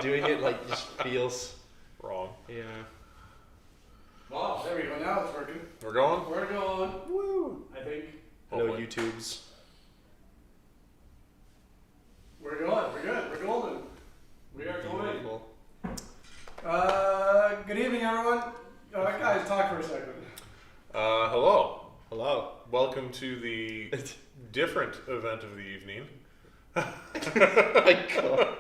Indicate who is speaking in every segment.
Speaker 1: doing it like just feels
Speaker 2: wrong.
Speaker 1: Yeah.
Speaker 3: Well, there we go. Now it's working.
Speaker 2: We're going?
Speaker 3: We're going. Woo! I think.
Speaker 1: No YouTubes.
Speaker 3: We're going. We're good. We're golden. We are going.
Speaker 1: Beautiful.
Speaker 3: Good evening, everyone. Guys, talk for a second.
Speaker 2: Hello.
Speaker 1: Hello.
Speaker 2: Welcome to the different event of the evening.
Speaker 1: My God.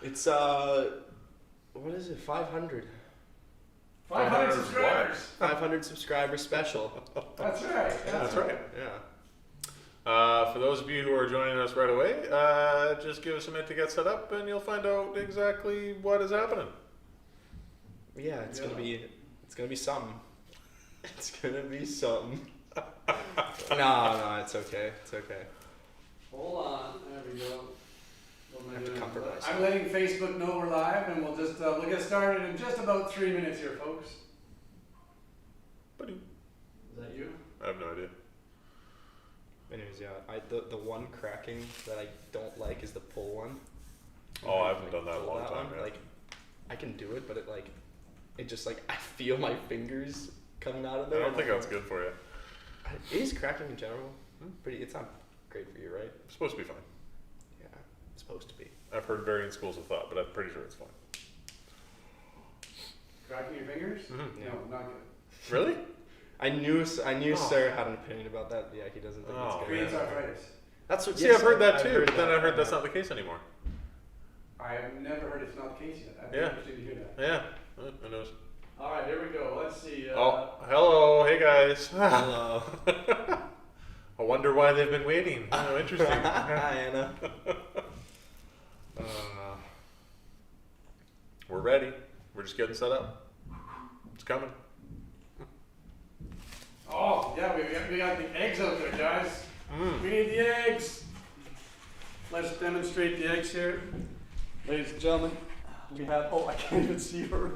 Speaker 1: It's what is it? 500.
Speaker 3: 500 subscribers.
Speaker 1: 500 subscriber special.
Speaker 3: That's right.
Speaker 2: That's right.
Speaker 1: Yeah.
Speaker 2: For those of you who are joining us right away, just give us a minute to get set up, and you'll find out exactly what is happening.
Speaker 1: Yeah, it's gonna be something. It's gonna be something. No, it's okay. It's okay.
Speaker 3: Hold on. There we go.
Speaker 1: I have to comfort myself.
Speaker 3: I'm letting Facebook know we're live, and we'll get started in just about 3 minutes here, folks.
Speaker 2: Ba-doo.
Speaker 3: Is that you?
Speaker 2: I have no idea.
Speaker 1: Anyways, yeah, the one cracking that I don't like is the pull one.
Speaker 2: Oh, I haven't done that in a long time. Yeah.
Speaker 1: Like, I can do it, but it just I feel my fingers coming out of there.
Speaker 2: I don't think that's good for you.
Speaker 1: Is cracking in general it's not great for you, right?
Speaker 2: It's supposed to be fine.
Speaker 1: Yeah, it's supposed to be.
Speaker 2: I've heard varying schools of thought, but I'm pretty sure it's fine.
Speaker 3: Cracking your fingers?
Speaker 2: Mm-hmm.
Speaker 3: No, not good.
Speaker 2: Really?
Speaker 1: I knew Sir had an opinion about that. Yeah, he doesn't think it's good.
Speaker 3: Creates arthritis.
Speaker 1: That's what.
Speaker 2: See, I've heard that too, but then I heard that's not the case anymore.
Speaker 3: I have never heard it's not the case yet. I'd be
Speaker 2: Yeah.
Speaker 3: interested to hear that.
Speaker 2: Yeah. Who knows?
Speaker 3: All right, here we go. Let's see.
Speaker 2: Hello. Hey, guys.
Speaker 1: Hello.
Speaker 2: I wonder why they've been waiting. Oh, interesting.
Speaker 1: Hi, Anna.
Speaker 2: We're ready. We're just getting set up. It's coming.
Speaker 3: Oh, yeah, we got the eggs out there, guys. We need the eggs. Let's demonstrate the eggs here. Ladies and gentlemen, we have, I can't even see her.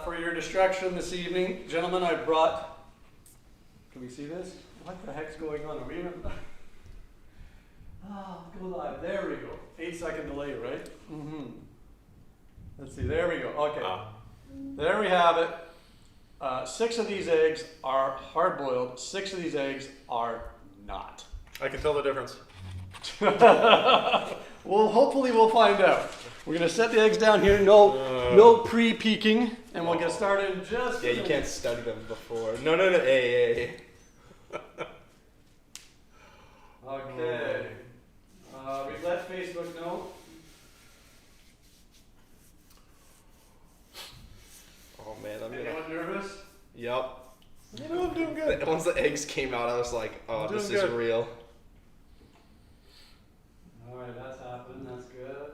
Speaker 3: For your distraction this evening, gentlemen, I brought, can we see this? What the heck's going on? Are we in go live. There we go. 8-second delay, right? Let's see, there we go. Okay. There we have it. 6 of these eggs are hard-boiled. 6 of these eggs are not.
Speaker 2: I can tell the difference.
Speaker 3: Well, hopefully we'll find out. We're gonna set the eggs down here. No pre-peeking, and we'll get started in just.
Speaker 1: Yeah, you can't study them before. No. Hey.
Speaker 3: Okay. We've let Facebook know.
Speaker 1: Oh man,
Speaker 3: Anyone nervous?
Speaker 1: Yup.
Speaker 2: You know, I'm doing good.
Speaker 1: Once the eggs came out, I was like, oh, this is real.
Speaker 3: All right, that's happened. That's good.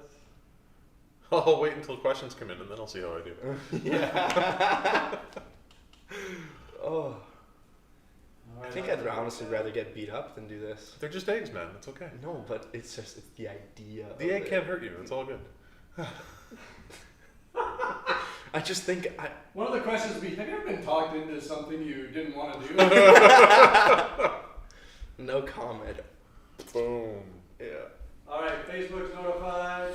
Speaker 2: I'll wait until questions come in, and then I'll see how I do.
Speaker 1: Yeah. Oh.
Speaker 3: Right,
Speaker 1: I think I'd honestly rather get beat up than do this.
Speaker 2: They're just eggs, man. It's okay.
Speaker 1: No, but it's the idea.
Speaker 2: The egg can't hurt you. It's all good.
Speaker 1: I just think
Speaker 3: One of the questions have you ever been talked into something you didn't want to do?
Speaker 1: No comment.
Speaker 2: Boom.
Speaker 1: Yeah.
Speaker 3: All right, Facebook's notified,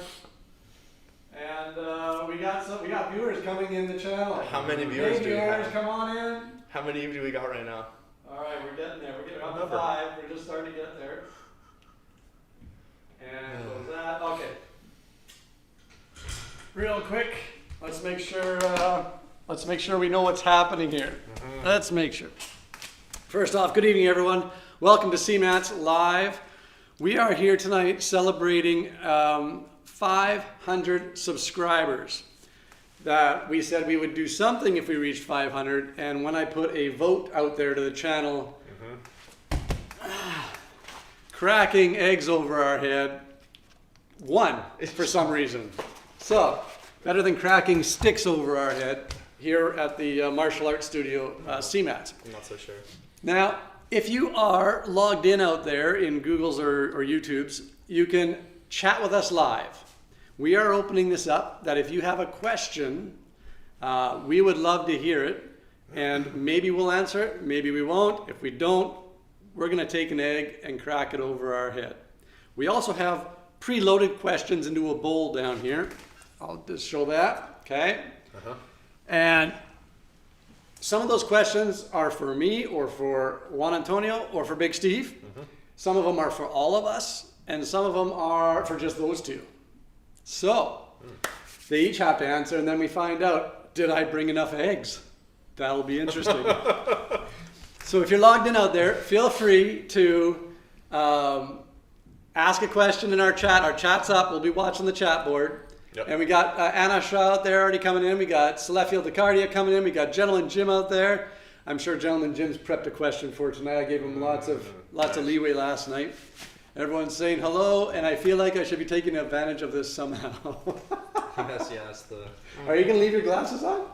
Speaker 3: and we got viewers coming in the channel.
Speaker 1: How many viewers
Speaker 3: Hey,
Speaker 1: do we
Speaker 3: viewers,
Speaker 1: have?
Speaker 3: come on in.
Speaker 1: How many do we got right now?
Speaker 3: All right, we're getting there. We're getting up to
Speaker 2: Number.
Speaker 3: 5. We're just starting to get there. And what was that? Okay. Real quick, let's make sure we know what's happening here. Let's make sure. First off, good evening, everyone. Welcome to CMATS Live. We are here tonight celebrating 500 subscribers. That we said we would do something if we reached 500, and when I put a vote out there to the channel, cracking eggs over our head won for some reason. So, better than cracking sticks over our head here at the martial arts studio, CMATS.
Speaker 1: I'm not so sure.
Speaker 3: Now, if you are logged in out there in Google's or YouTube's, you can chat with us live. We are opening this up that if you have a question, we would love to hear it, and maybe we'll answer it, maybe we won't. If we don't, we're going to take an egg and crack it over our head. We also have preloaded questions into a bowl down here. I'll just show that, okay? And some of those questions are for me or for Juan Antonio or for Big Steve. Some of them are for all of us, and some of them are for just those two. So they each have to answer, and then we find out, did I bring enough eggs? That'll be interesting. So if you're logged in out there, feel free to ask a question in our chat. Our chat's up. We'll be watching the chat board.
Speaker 2: Yep.
Speaker 3: And we got Anna Shaw out there already coming in. We got Celestial Decardia coming in. We got Gentleman Jim out there. I'm sure Gentleman Jim's prepped a question for tonight. I gave him lots of leeway last night. Everyone's saying hello, and I feel like I should be taking advantage of this somehow.
Speaker 1: Yes.
Speaker 3: Are you going to leave your glasses on?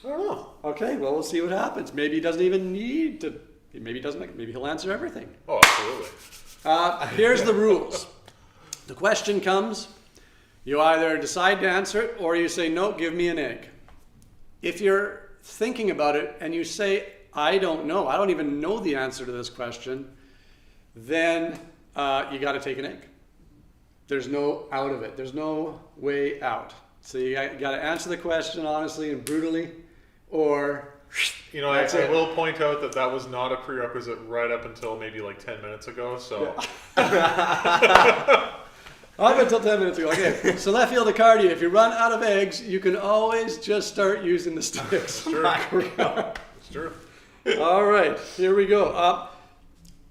Speaker 2: I don't know.
Speaker 3: Okay, well, we'll see what happens. Maybe he doesn't even need to. Maybe he doesn't. Maybe he'll answer everything.
Speaker 2: Oh, absolutely.
Speaker 3: Here's the rules. The question comes. You either decide to answer it or you say, no, give me an egg. If you're thinking about it and you say, I don't know, I don't even know the answer to this question, then you got to take an egg. There's no out of it. There's no way out. So you got to answer the question honestly and brutally, or
Speaker 2: You know, I will point out that was not a prerequisite right up until maybe like 10 minutes ago. So.
Speaker 3: Yeah. Up until 10 minutes ago. Okay, so left field of cardio. If you run out of eggs, you can always just start using the sticks.
Speaker 2: It's true. It's true.
Speaker 3: All right, here we go.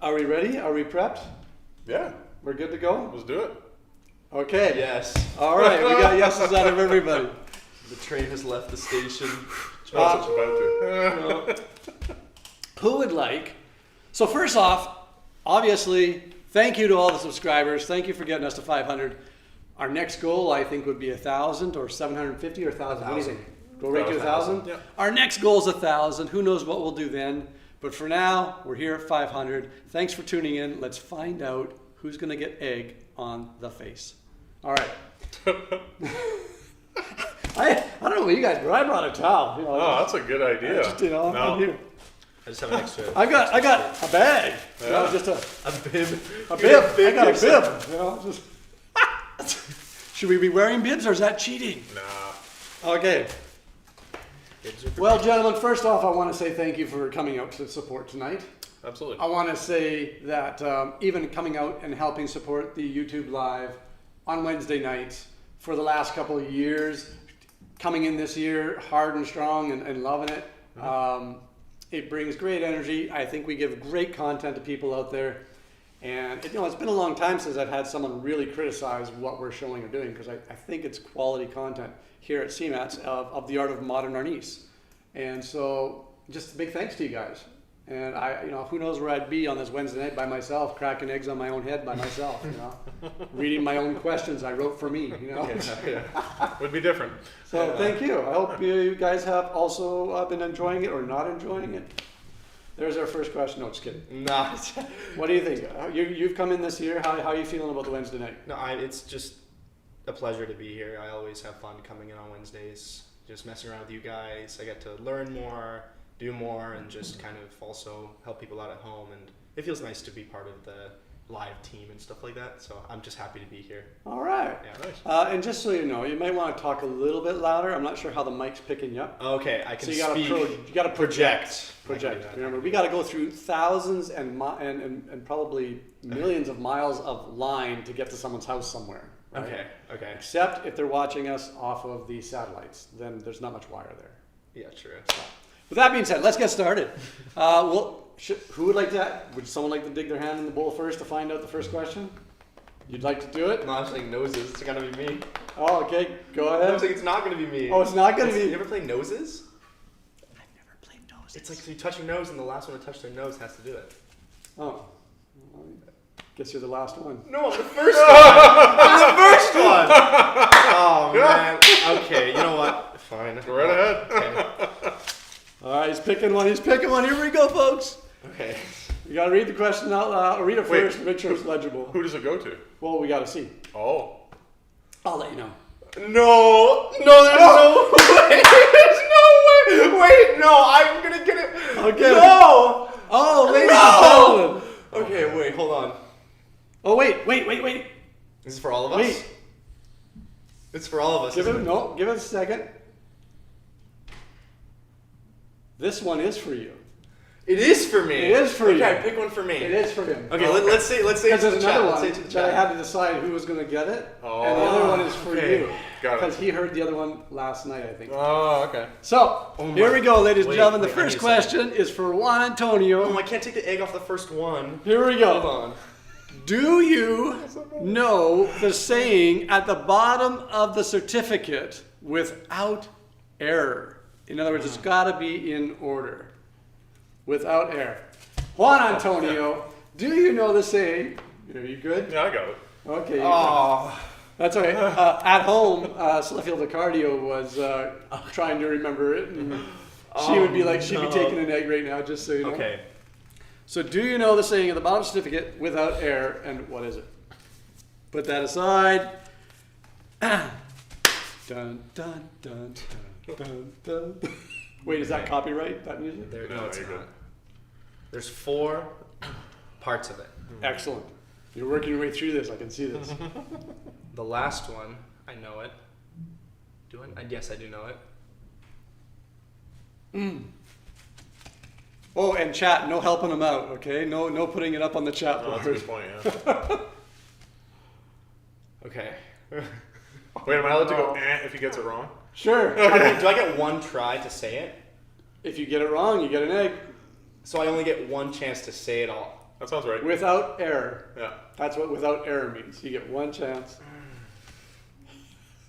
Speaker 3: Are we ready? Are we prepped?
Speaker 2: Yeah.
Speaker 3: We're good to go?
Speaker 2: Let's do it.
Speaker 3: Okay.
Speaker 1: Yes.
Speaker 3: All right, we got yeses out of everybody.
Speaker 1: The train has left the station.
Speaker 2: It's about to.
Speaker 3: Who would like? So first off, obviously, thank you to all the subscribers. Thank you for getting us to 500. Our next goal, I think, would be 1,000 or 750 or 1,000. What do you think? Go right to 1,000?
Speaker 2: Yeah.
Speaker 3: Our next goal is 1,000. Who knows what we'll do then? But for now, we're here at 500. Thanks for tuning in. Let's find out who's going to get egg on the face. All right. I don't know what you guys, but I brought a towel. You know,
Speaker 2: Oh, that's a good idea.
Speaker 3: just, I'm here.
Speaker 1: I just have an extra.
Speaker 3: I got a bag.
Speaker 2: Yeah.
Speaker 3: You know, just a
Speaker 1: bib.
Speaker 3: bib. I got a bib. You know, just should we be wearing bibs or is that cheating?
Speaker 2: Nah.
Speaker 3: Okay. Well, gentlemen, first off, I want to say thank you for coming out to support tonight.
Speaker 2: Absolutely.
Speaker 3: I want to say that even coming out and helping support the YouTube Live on Wednesday nights for the last couple of years, coming in this year hard and strong and loving it. It brings great energy. I think we give great content to people out there. And it's been a long time since I've had someone really criticize what we're showing or doing, because I think it's quality content here at CMATS of the art of modern Arnis. And so just a big thanks to you guys. And who knows where I'd be on this Wednesday night by myself, cracking eggs on my own head by myself, reading my own questions I wrote for me,
Speaker 2: Yeah. Would be different.
Speaker 3: So thank you. I hope you guys have also been enjoying it or not enjoying it. There's our first question. No, just kidding.
Speaker 1: Nah.
Speaker 3: What do you think? You've come in this year. How are you feeling about the Wednesday night?
Speaker 1: No, it's just a pleasure to be here. I always have fun coming in on Wednesdays, just messing around with you guys. I get to learn more, do more, and just kind of also help people out at home. And it feels nice to be part of the live team and stuff like that. So I'm just happy to be here.
Speaker 3: All right.
Speaker 1: Yeah.
Speaker 2: Nice.
Speaker 3: And just so you know, you might want to talk a little bit louder. I'm not sure how the mic's picking you up.
Speaker 1: Okay, I can
Speaker 3: So
Speaker 1: speak.
Speaker 3: you got to project.
Speaker 1: I can do that.
Speaker 3: Remember, we got to go through thousands and probably millions of miles of line to get to someone's house somewhere. Right?
Speaker 1: Okay.
Speaker 3: Except if they're watching us off of the satellites, then there's not much wire there.
Speaker 1: Yeah, true.
Speaker 3: With that being said, let's get started. Who would like to? Would someone like to dig their hand in the bowl first to find out the first question? You'd like to do it?
Speaker 1: No, I was saying noses. It's gonna be me.
Speaker 3: Oh, okay. Go
Speaker 1: I
Speaker 3: ahead.
Speaker 1: was like, it's not gonna be me.
Speaker 3: Oh, it's not gonna be.
Speaker 1: You ever play noses?
Speaker 3: I've never played noses.
Speaker 1: It's like you touch your nose, and the last one to touch their nose has to do it.
Speaker 3: Oh. Well, guess you're the last one.
Speaker 1: No, I'm the first one. I'm the first one. Oh man. Okay, you know what? Fine.
Speaker 2: Go right ahead.
Speaker 1: Okay.
Speaker 3: All right, he's picking one. Here we go, folks.
Speaker 1: Okay.
Speaker 3: You gotta read the question out loud. Or read it first to make sure it's legible.
Speaker 2: Who does it go to?
Speaker 3: Well, we gotta see.
Speaker 2: Oh.
Speaker 3: I'll let you know.
Speaker 1: No, there's no way. There's no way. Wait, no, I'm gonna get it.
Speaker 3: Okay.
Speaker 1: No.
Speaker 3: Oh, ladies and gentlemen.
Speaker 1: Okay, wait, hold on.
Speaker 3: Oh, wait.
Speaker 1: This is for all of us?
Speaker 3: Wait.
Speaker 1: It's for all of us.
Speaker 3: Give
Speaker 1: isn't
Speaker 3: it a second. This one is for you.
Speaker 1: It is for me.
Speaker 3: It is for you.
Speaker 1: Okay, pick one for me.
Speaker 3: It is for him.
Speaker 1: Okay, let's say
Speaker 3: Because
Speaker 1: it to
Speaker 3: there's
Speaker 1: the chat.
Speaker 3: another
Speaker 1: Let's say
Speaker 3: one
Speaker 1: it to the
Speaker 3: that I
Speaker 1: chat.
Speaker 3: had to decide who was going to get it,
Speaker 2: Oh,
Speaker 3: and the other one is for
Speaker 1: okay.
Speaker 3: you.
Speaker 2: Got it.
Speaker 3: Because he heard the other one last night, I think.
Speaker 2: Oh, okay.
Speaker 3: So,
Speaker 1: Oh
Speaker 3: here
Speaker 1: my-
Speaker 3: we go, ladies and
Speaker 1: wait,
Speaker 3: gentlemen. The
Speaker 1: wait, I
Speaker 3: first
Speaker 1: need a second.
Speaker 3: question is for Juan Antonio.
Speaker 1: Oh, I can't take the egg off the first one.
Speaker 3: Here we go.
Speaker 1: Hold on.
Speaker 3: Do you know the saying at the bottom of the certificate without error? In other words, it's got to be in order. Without error. Juan Antonio, do you know the saying? Are you good?
Speaker 2: Yeah, I got it.
Speaker 3: Okay.
Speaker 1: Oh.
Speaker 3: That's okay. At home, Celestial Cardio was trying to remember it. And she would be like, she'd be taking an egg right now, just so you know.
Speaker 1: Okay.
Speaker 3: So do you know the saying at the bottom of the certificate without error, and what is it? Put that aside. Dun, dun, dun, dun, dun, dun. Wait, is that copyright, that music?
Speaker 1: No, it's
Speaker 2: you're
Speaker 1: not.
Speaker 2: good.
Speaker 1: There's 4 parts of it.
Speaker 3: Excellent. You're working your way through this. I can see this.
Speaker 1: The last one, I know it. Do I? Yes, I do know it.
Speaker 3: Oh, and chat, no helping him out, okay? No putting it up on the chat
Speaker 2: Oh, that's a
Speaker 3: board.
Speaker 2: good point, yeah.
Speaker 1: Okay.
Speaker 2: Wait, am I allowed to go if he gets it wrong?
Speaker 3: Sure.
Speaker 1: Do I get one try to say it?
Speaker 3: If you get it wrong, you get an egg.
Speaker 1: So I only get one chance to say it all.
Speaker 2: That sounds right.
Speaker 3: Without error.
Speaker 2: Yeah.
Speaker 3: That's what without error means. You get one chance.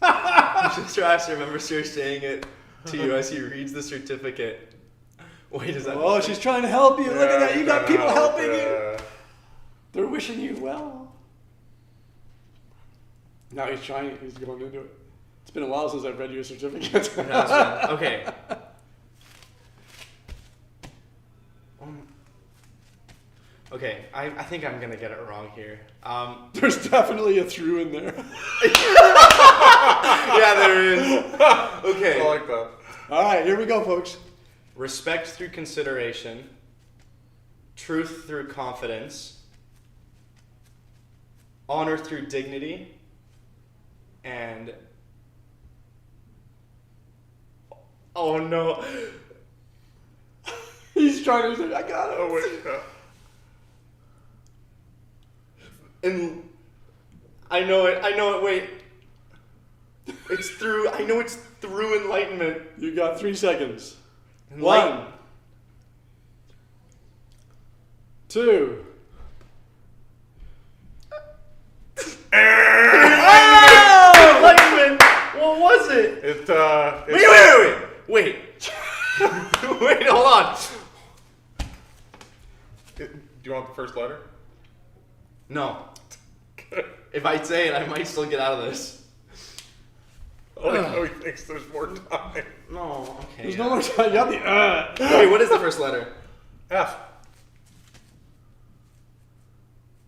Speaker 1: Just try to remember Sir saying it to you as he reads the certificate. Wait, is that?
Speaker 3: Oh, she's trying to help you. Look at that. You got people helping you.
Speaker 2: you.
Speaker 3: They're wishing you well. Now he's trying. He's going into it. It's been a while since I've read your certificate.
Speaker 1: Okay. Okay, I think I'm gonna get it wrong here.
Speaker 3: There's definitely a through in there.
Speaker 1: Yeah, there is. Okay.
Speaker 2: I like that.
Speaker 3: All right, here we go, folks.
Speaker 1: Respect through consideration, truth through confidence, honor through dignity, and oh no,
Speaker 3: He's trying to say, I got it.
Speaker 2: Oh, wait. Yeah.
Speaker 1: and I know it. Wait, it's through. I know it's through enlightenment.
Speaker 3: You got 3 seconds.
Speaker 1: Enlighten.
Speaker 3: 1, 2.
Speaker 1: Enlightenment. What was it?
Speaker 2: It's
Speaker 1: Wait. Wait, hold on.
Speaker 2: Do you want the first letter?
Speaker 1: No. If I say it, I might still get out of this.
Speaker 2: Oh, he thinks there's more time.
Speaker 1: No, okay.
Speaker 3: There's no more time. You got the
Speaker 1: Wait, what is the first letter?
Speaker 2: F.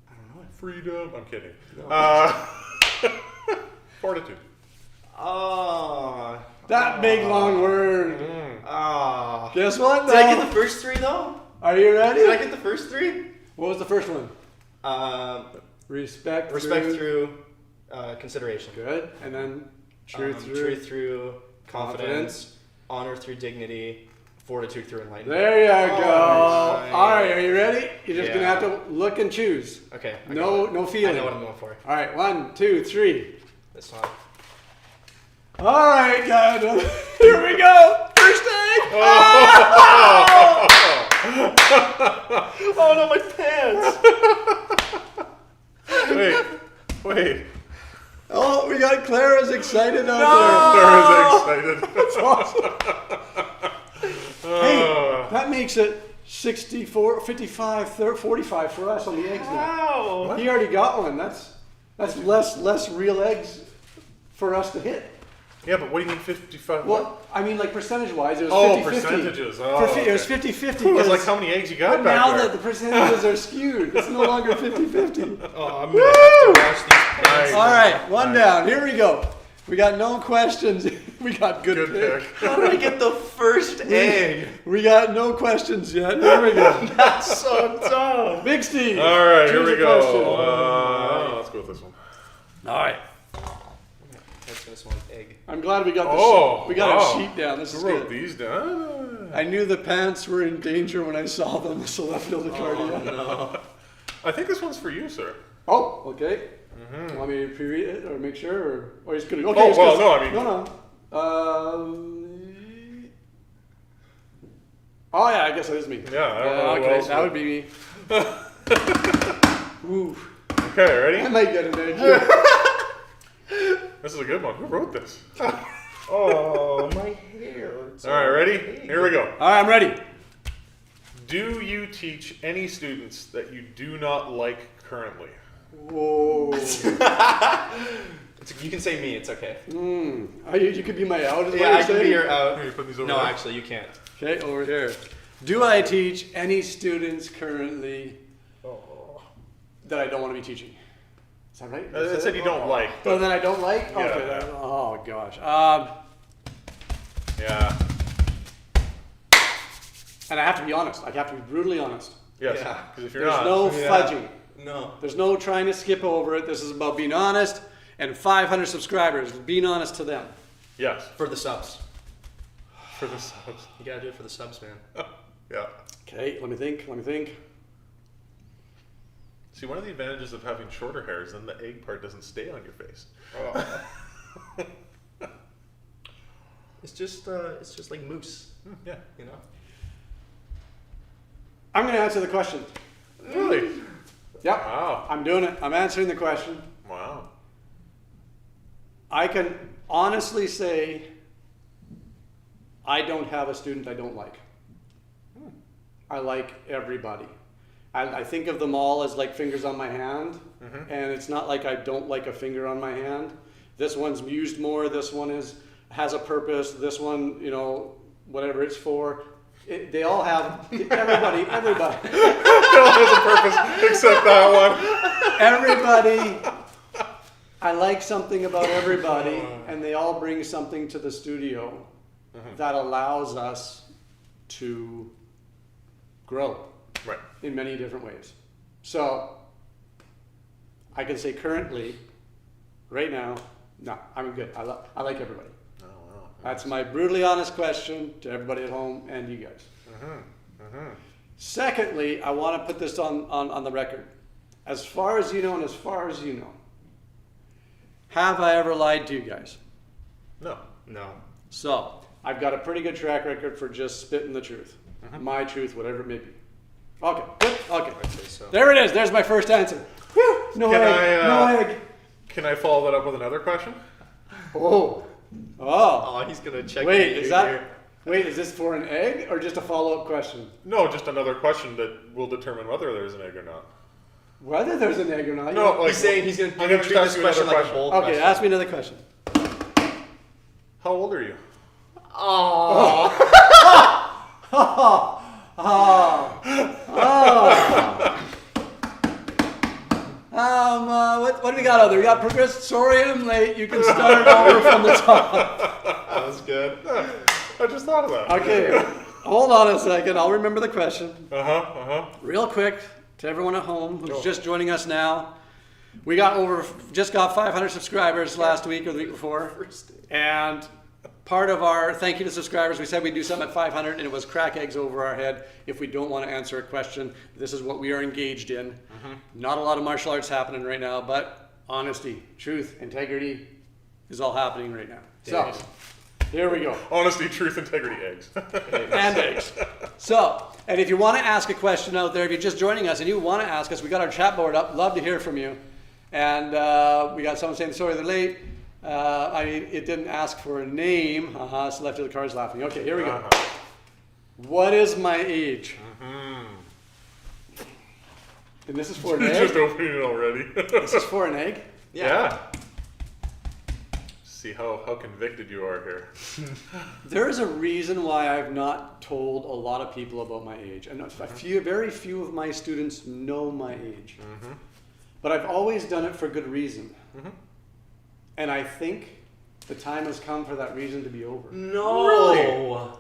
Speaker 1: I don't know.
Speaker 2: Freedom. I'm kidding.
Speaker 1: No.
Speaker 2: Fortitude.
Speaker 1: Oh.
Speaker 3: That big long word.
Speaker 1: Oh.
Speaker 3: Guess what?
Speaker 1: Did I get the first 3 though?
Speaker 3: Are you ready?
Speaker 1: Did I get the first 3?
Speaker 3: What was the first one?
Speaker 1: Respect
Speaker 3: Respect
Speaker 1: through consideration.
Speaker 3: Good. And then truth through.
Speaker 1: Truth through confidence. Honor through dignity. Fortitude through enlightenment.
Speaker 3: There you go.
Speaker 1: nice.
Speaker 3: All right, are you ready? You're just gonna
Speaker 1: Yeah.
Speaker 3: have to look and choose.
Speaker 1: Okay. I
Speaker 3: No,
Speaker 1: got it.
Speaker 3: no feeling.
Speaker 1: I know what I'm going for.
Speaker 3: All right, 1, 2, 3.
Speaker 1: This one.
Speaker 3: All right, guys. Here we go. First egg.
Speaker 1: Oh no, my pants!
Speaker 2: Wait.
Speaker 3: Oh, we got Clara's excited out
Speaker 2: Clara's excited.
Speaker 3: there. That's awesome. Hey, that makes it 64, 55, 45 for us on the eggs now.
Speaker 1: Wow!
Speaker 3: He already got one. That's less real eggs for us to hit.
Speaker 2: Yeah, but what do you mean 55?
Speaker 3: Well, I mean, like percentage-wise, it was 50-50.
Speaker 2: Percentages. Oh,
Speaker 3: It was
Speaker 2: okay.
Speaker 3: 50-50.
Speaker 2: I was like,
Speaker 3: because-
Speaker 2: how many eggs you got
Speaker 3: But
Speaker 2: back
Speaker 3: now
Speaker 2: there?
Speaker 3: that the percentages are skewed, it's no longer 50-50.
Speaker 1: Oh, I'm gonna have to wash these pants.
Speaker 2: Nice.
Speaker 3: All right, one
Speaker 2: Nice.
Speaker 3: down. Here we go. We got no questions. We got good pick.
Speaker 1: How did I get the first egg?
Speaker 3: We got no questions yet. Here we go.
Speaker 1: That's so dumb.
Speaker 3: Big Steve.
Speaker 2: All right, here
Speaker 3: choose
Speaker 2: we
Speaker 3: a
Speaker 2: go.
Speaker 3: question.
Speaker 2: Let's go with this one.
Speaker 3: All right.
Speaker 1: That's this one, egg.
Speaker 3: I'm glad we got the
Speaker 2: Oh,
Speaker 3: we got
Speaker 2: wow.
Speaker 3: our sheet down. This
Speaker 2: Who
Speaker 3: is
Speaker 2: wrote
Speaker 3: good.
Speaker 2: these down?
Speaker 3: I knew the pants were in danger when I saw them, so left field cardia.
Speaker 1: No.
Speaker 2: I think this one's for you, sir.
Speaker 3: Oh, okay.
Speaker 2: Mm-hmm.
Speaker 3: Want me to pre-read it or make sure, or he's gonna? Okay.
Speaker 2: Oh, well, no, I mean-
Speaker 3: no. Oh yeah, I guess it is me.
Speaker 2: Yeah, I don't know who
Speaker 3: okay,
Speaker 2: else
Speaker 3: that
Speaker 2: would.
Speaker 3: would be me. Ooh,
Speaker 2: Okay,
Speaker 3: I
Speaker 2: ready?
Speaker 3: might get an edge.
Speaker 2: This is a good one. Who wrote this?
Speaker 1: Oh, my hair.
Speaker 2: All right, ready? Here we go.
Speaker 3: All right, I'm ready.
Speaker 2: Do you teach any students that you do not like currently?
Speaker 3: Whoa.
Speaker 1: You can say me, it's okay.
Speaker 3: You could be my out. Is what
Speaker 1: Yeah,
Speaker 3: you're
Speaker 1: I can be
Speaker 3: saying?
Speaker 1: your out.
Speaker 2: Here, put these over
Speaker 1: No,
Speaker 2: there.
Speaker 1: actually, you can't.
Speaker 3: Okay, over here. Do I teach any students currently that I don't want to be teaching? Is that right?
Speaker 2: I said you don't like.
Speaker 3: Oh,
Speaker 2: But
Speaker 3: that I don't like?
Speaker 2: Yeah,
Speaker 3: Okay.
Speaker 2: yeah.
Speaker 3: Oh gosh.
Speaker 2: yeah.
Speaker 3: And I have to be honest. I have to be brutally honest.
Speaker 2: Yes.
Speaker 1: Yeah.
Speaker 2: Because if you're
Speaker 3: There's
Speaker 2: not,
Speaker 3: no
Speaker 1: Yeah.
Speaker 3: fudging.
Speaker 1: No.
Speaker 3: There's no trying to skip over it. This is about being honest and 500 subscribers. Being honest to them.
Speaker 2: yes,
Speaker 1: For the subs.
Speaker 2: for the subs.
Speaker 1: You gotta do it for the subs, man.
Speaker 2: Yeah.
Speaker 3: Okay, let me think.
Speaker 2: See, one of the advantages of having shorter hair is then the egg part doesn't stay on your face.
Speaker 1: It's just like moose,
Speaker 2: Yeah.
Speaker 1: you know?
Speaker 3: I'm going to answer the question.
Speaker 2: Really?
Speaker 3: Yep.
Speaker 2: Wow.
Speaker 3: I'm doing it. I'm answering the question.
Speaker 2: Wow.
Speaker 3: I can honestly say I don't have a student I don't like. I like everybody. I think of them all as like fingers on my hand, and it's not like I don't like a finger on my hand. This one's used more. This one has a purpose. This one, whatever it's for. They all have everybody.
Speaker 2: It all has a purpose except that one.
Speaker 3: Everybody. I like something about everybody, and they all bring something to the studio that allows us to grow
Speaker 2: Right.
Speaker 3: in many different ways. So I can say currently, right now, no, I'm good. I like everybody.
Speaker 2: Oh, wow.
Speaker 3: That's my brutally honest question to everybody at home and you guys. Secondly, I want to put this on the record. As far as you know and as far as you know, have I ever lied to you guys?
Speaker 2: No.
Speaker 1: No.
Speaker 3: So I've got a pretty good track record for just spitting the truth. My truth, whatever it may be. Okay, good. Okay.
Speaker 1: I'd say so.
Speaker 3: There it is. There's my first answer. Whew, no
Speaker 2: Can
Speaker 3: egg. No egg.
Speaker 2: Can I follow that up with another question?
Speaker 3: Oh.
Speaker 1: Oh, he's gonna check.
Speaker 3: Wait, is this for an egg or just a follow-up question?
Speaker 2: No, just another question that will determine whether there's an egg or not.
Speaker 3: Whether there's an egg or not.
Speaker 2: No, like
Speaker 1: He's saying he's gonna
Speaker 2: I'm gonna
Speaker 1: treat
Speaker 2: just
Speaker 1: this
Speaker 2: ask you
Speaker 1: question
Speaker 2: another
Speaker 1: like a bold
Speaker 3: Okay,
Speaker 1: question.
Speaker 3: ask me another question.
Speaker 2: How old are you?
Speaker 3: What do we got out there? We got progressed. Sorry, I'm late. You can start over from the top.
Speaker 1: That was good.
Speaker 2: I just thought of that.
Speaker 3: Okay, hold on a second. I'll remember the question. Real quick to everyone at home who's just joining us now. We just got 500 subscribers last week or the week before, and part of our thank you to subscribers, we said we'd do something at 500, and it was crack eggs over our head if we don't want to answer a question. This is what we are engaged in. Not a lot of martial arts happening right now, but honesty, truth, integrity is all happening right now. So, here we go.
Speaker 2: Honesty, truth, integrity, eggs.
Speaker 3: And eggs. So, and if you want to ask a question out there, if you're just joining us and you want to ask us, we got our chat board up. Love to hear from you. And we got someone saying, sorry they're late. It didn't ask for a name. So left of the cards laughing. Okay, here we go. What is my age? And this is for an
Speaker 2: You're
Speaker 3: egg?
Speaker 2: just opening it already.
Speaker 3: This is for an egg?
Speaker 2: Yeah. See how convicted you are here.
Speaker 3: There is a reason why I've not told a lot of people about my age. And very few of my students know my age. But I've always done it for good reason. And I think The time has come for that reason to be over.
Speaker 1: No.
Speaker 2: Really?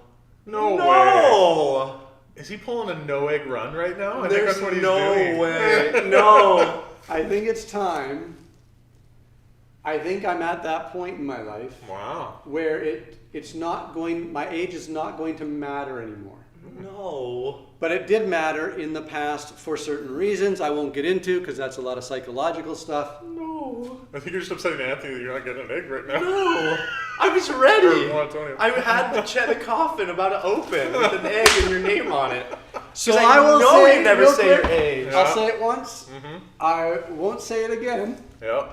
Speaker 2: No way. Is he pulling a no egg run right now? I think that's what he's doing.
Speaker 1: No way. No.
Speaker 3: I think it's time. I think I'm at that point in my life
Speaker 2: Wow.
Speaker 3: where my age is not going to matter anymore.
Speaker 1: No.
Speaker 3: But it did matter in the past for certain reasons I won't get into because that's a lot of psychological stuff.
Speaker 1: No.
Speaker 2: I think you're just upsetting Anthony that you're not getting an egg right now.
Speaker 1: No. I was ready.
Speaker 2: Or Antonio.
Speaker 1: I had the coffin about to open with an egg and your name on it.
Speaker 3: So
Speaker 1: 'Cause
Speaker 3: I will
Speaker 1: know
Speaker 3: say
Speaker 1: you never
Speaker 3: real
Speaker 1: say
Speaker 3: quick,
Speaker 1: your age.
Speaker 2: Yeah.
Speaker 3: I'll say it once.
Speaker 2: Mm-hmm.
Speaker 3: I won't say it again.
Speaker 2: Yep.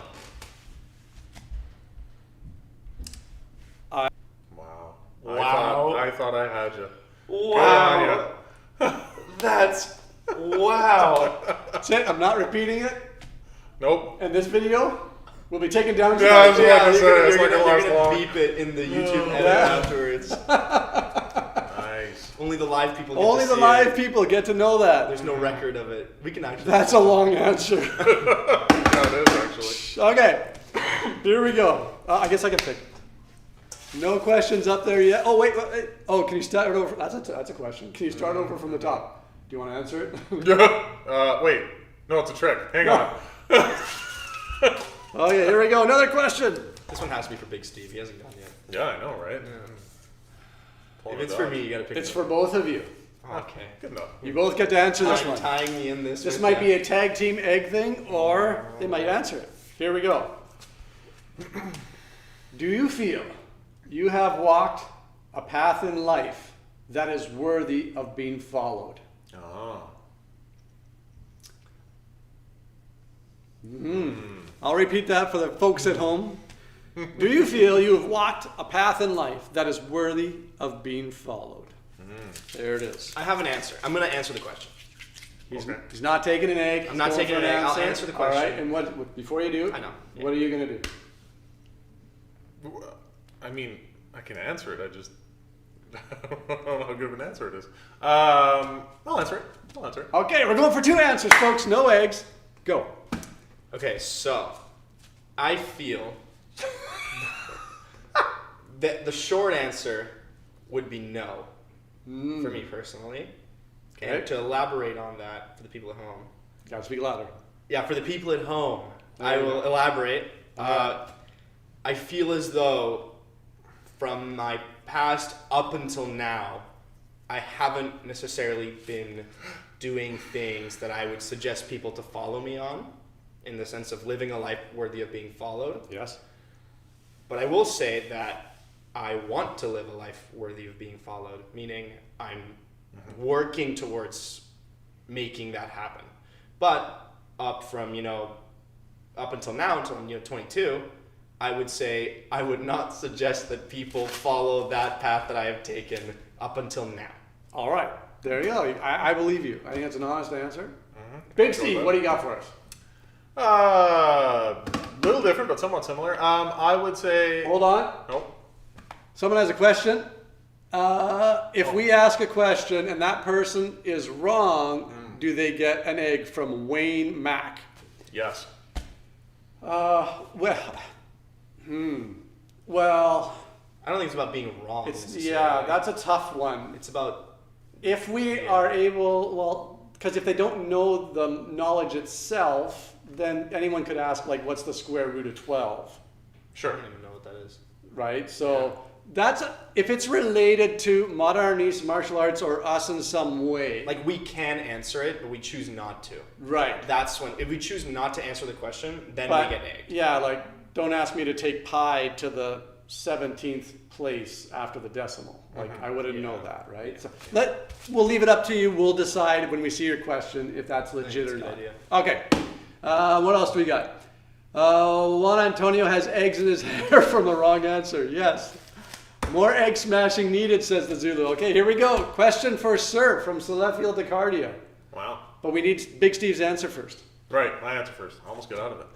Speaker 2: Wow.
Speaker 1: Wow.
Speaker 2: I thought I had you.
Speaker 1: Wow. That's wow.
Speaker 3: That's it. I'm not repeating it.
Speaker 2: Nope.
Speaker 3: And this video will be taken down.
Speaker 2: Yeah, I was
Speaker 3: tonight.
Speaker 2: about to say,
Speaker 1: you're
Speaker 2: it's like
Speaker 1: gonna,
Speaker 2: a last
Speaker 1: you're gonna
Speaker 2: long.
Speaker 1: beep it in the YouTube edit
Speaker 3: Yeah.
Speaker 1: afterwards.
Speaker 2: Nice.
Speaker 1: Only the live people get
Speaker 3: Only
Speaker 1: to
Speaker 3: the
Speaker 1: see
Speaker 3: live
Speaker 1: it.
Speaker 3: people get to know that.
Speaker 1: There's no record of it. We can actually.
Speaker 3: That's a long answer.
Speaker 2: Yeah, it is actually.
Speaker 3: Okay, here we go. I guess I can pick. No questions up there yet. Oh wait. Oh, can you start over? That's a question. Can you start over from the top? Do you want to answer it?
Speaker 2: Wait. No, it's a trick. Hang
Speaker 3: No.
Speaker 2: on.
Speaker 3: Okay, here we go. Another question.
Speaker 1: This one has to be for Big Steve. He hasn't gone yet.
Speaker 2: Yeah, I know, right?
Speaker 1: If it's for me, you gotta pick.
Speaker 3: It's
Speaker 1: it.
Speaker 3: for both of you.
Speaker 1: Okay.
Speaker 2: Good enough.
Speaker 3: You both get to answer this one.
Speaker 1: Tying me in this.
Speaker 3: This
Speaker 1: with
Speaker 3: might
Speaker 1: that.
Speaker 3: be a tag team egg thing, or they might answer it. Here we go. Do you feel you have walked a path in life that is worthy of being followed?
Speaker 2: Oh.
Speaker 3: I'll repeat that for the folks at home. Do you feel you have walked a path in life that is worthy of being followed? There it is.
Speaker 1: I have an answer. I'm gonna answer the question.
Speaker 3: He's not taking an egg.
Speaker 1: I'm not
Speaker 3: He's going
Speaker 1: taking
Speaker 3: for
Speaker 1: an egg. I'll answer the question.
Speaker 3: All right, and what? Before you do,
Speaker 1: I know. Yeah.
Speaker 3: What are you gonna do?
Speaker 2: I mean, I can answer it. I just I don't know how good of an answer it is. I'll answer it. I'll answer it.
Speaker 3: Okay, we're going for two answers, folks. No eggs. Go.
Speaker 1: Okay, so I feel that the short answer would be no for me personally.
Speaker 3: Okay.
Speaker 1: And to elaborate on that for the people at home.
Speaker 3: Gotta speak louder.
Speaker 1: Yeah, for the people at home,
Speaker 3: There
Speaker 1: I
Speaker 3: you
Speaker 1: will
Speaker 3: go.
Speaker 1: elaborate.
Speaker 3: Alright.
Speaker 1: I feel as though from my past up until now, I haven't necessarily been doing things that I would suggest people to follow me on, in the sense of living a life worthy of being followed.
Speaker 3: Yes.
Speaker 1: But I will say that I want to live a life worthy of being followed, meaning I'm working towards making that happen. But up from, up until now, until I'm 22, I would say I would not suggest that people follow that path that I have taken up until now.
Speaker 3: All right. There you go. I believe you. I think that's an honest answer. Big Steve, what do you got for us?
Speaker 2: Little different, but somewhat similar. I would say.
Speaker 3: Hold on.
Speaker 2: Nope.
Speaker 3: Someone has a question. If we ask a question and that person is wrong, do they get an egg from Wayne Mack?
Speaker 2: Yes.
Speaker 3: Well,
Speaker 1: I don't think it's about being wrong.
Speaker 3: it's
Speaker 1: necessarily.
Speaker 3: that's a tough one.
Speaker 1: It's about
Speaker 3: If we are able, because if they don't know the knowledge itself, then anyone could ask, like, what's the square root of 12,
Speaker 1: I
Speaker 2: Sure.
Speaker 1: don't even know what that is.
Speaker 3: right? So if it's related to modern Arnis, martial arts, or us in some way,
Speaker 1: Like, we can answer it, but we choose not to.
Speaker 3: right?
Speaker 1: That's when, if we choose not to answer the question, then
Speaker 3: But
Speaker 1: we get egged.
Speaker 3: yeah, like, don't ask me to take pi to the 17th place after the decimal. Like, I wouldn't know that, right? So we'll leave it up to you. We'll decide when we see your question if that's legit
Speaker 1: it's
Speaker 3: or
Speaker 1: a good
Speaker 3: not.
Speaker 1: idea.
Speaker 3: Okay. What else do we got? Juan Antonio has eggs in his hair from the wrong answer. Yes. More egg smashing needed, says the Zulu. Okay, here we go. Question for Sir from Sellafield to Cardia.
Speaker 2: Wow.
Speaker 3: But we need Big Steve's answer first.
Speaker 2: Right. My answer first. I almost got out of it.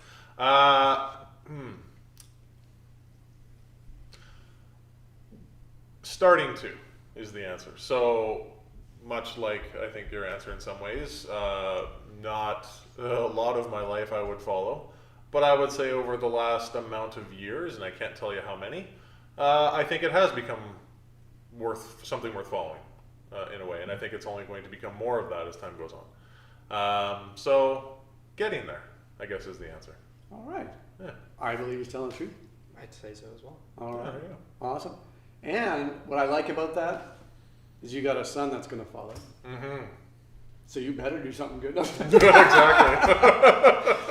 Speaker 2: Starting to is the answer. So much like I think your answer in some ways, not a lot of my life I would follow, but I would say over the last amount of years, and I can't tell you how many, I think it has become something worth following in a way, and I think it's only going to become more of that as time goes on. So getting there, I guess, is the answer.
Speaker 3: All right.
Speaker 2: Yeah.
Speaker 3: I believe he's telling the truth.
Speaker 1: I'd say so as well.
Speaker 3: All right.
Speaker 2: There you go.
Speaker 3: Awesome. And what I like about that is you got a son that's going to follow.
Speaker 2: Mm-hmm.
Speaker 3: So you better do something good.
Speaker 2: Exactly.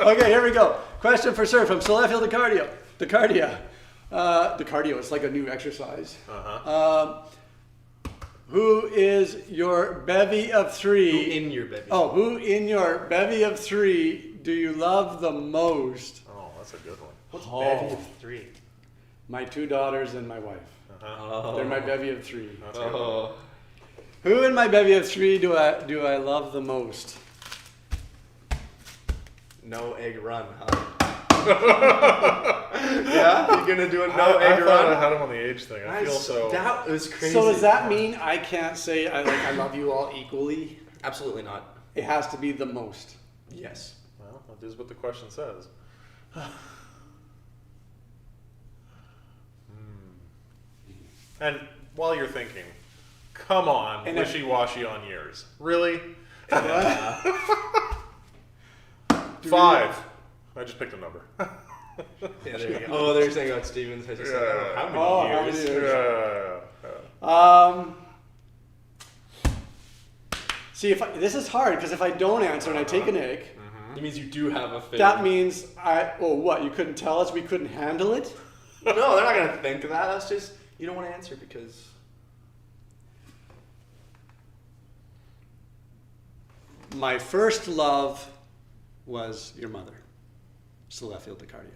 Speaker 3: Okay, here we go. Question for Sir from Celestial DeCardio. DeCardio, it's like a new exercise.
Speaker 2: Uh-huh.
Speaker 3: Who is your bevy of three?
Speaker 1: Who in your bevy?
Speaker 3: Oh, who in your bevy of three do you love the most?
Speaker 2: Oh, that's a good one.
Speaker 1: What's
Speaker 3: Oh.
Speaker 1: bevy of three?
Speaker 3: My 2 daughters and my wife.
Speaker 2: Uh-huh.
Speaker 1: Oh.
Speaker 3: They're my bevy of 3.
Speaker 2: That's a good one.
Speaker 1: Oh.
Speaker 3: Who in my bevy of 3 do I love the most?
Speaker 1: No egg run, huh? Yeah, you're gonna do a no
Speaker 2: I
Speaker 1: egg
Speaker 2: thought I
Speaker 1: run.
Speaker 2: had him on the age thing. I feel so.
Speaker 1: That was crazy.
Speaker 3: So does that mean I can't say I love you all equally?
Speaker 1: Absolutely not.
Speaker 3: It has to be the most.
Speaker 1: Yes.
Speaker 2: Well, that is what the question says. And while you're thinking, come on,
Speaker 3: And if-
Speaker 2: wishy-washy on years. Really?
Speaker 1: Yeah.
Speaker 2: 5. I just picked a number.
Speaker 1: Yeah, there you go. Oh, they're saying about Stevens. I just said, I don't know how many
Speaker 3: Oh, how
Speaker 1: years.
Speaker 3: many years?
Speaker 2: Yeah.
Speaker 3: See, this is hard because if I don't answer and I take an egg,
Speaker 1: It means you do have a favorite.
Speaker 3: that means what? You couldn't tell us we couldn't handle it?
Speaker 1: No, they're not gonna think of that. That's just you don't want to answer because
Speaker 3: My first love was your mother, Celestial DeCardio.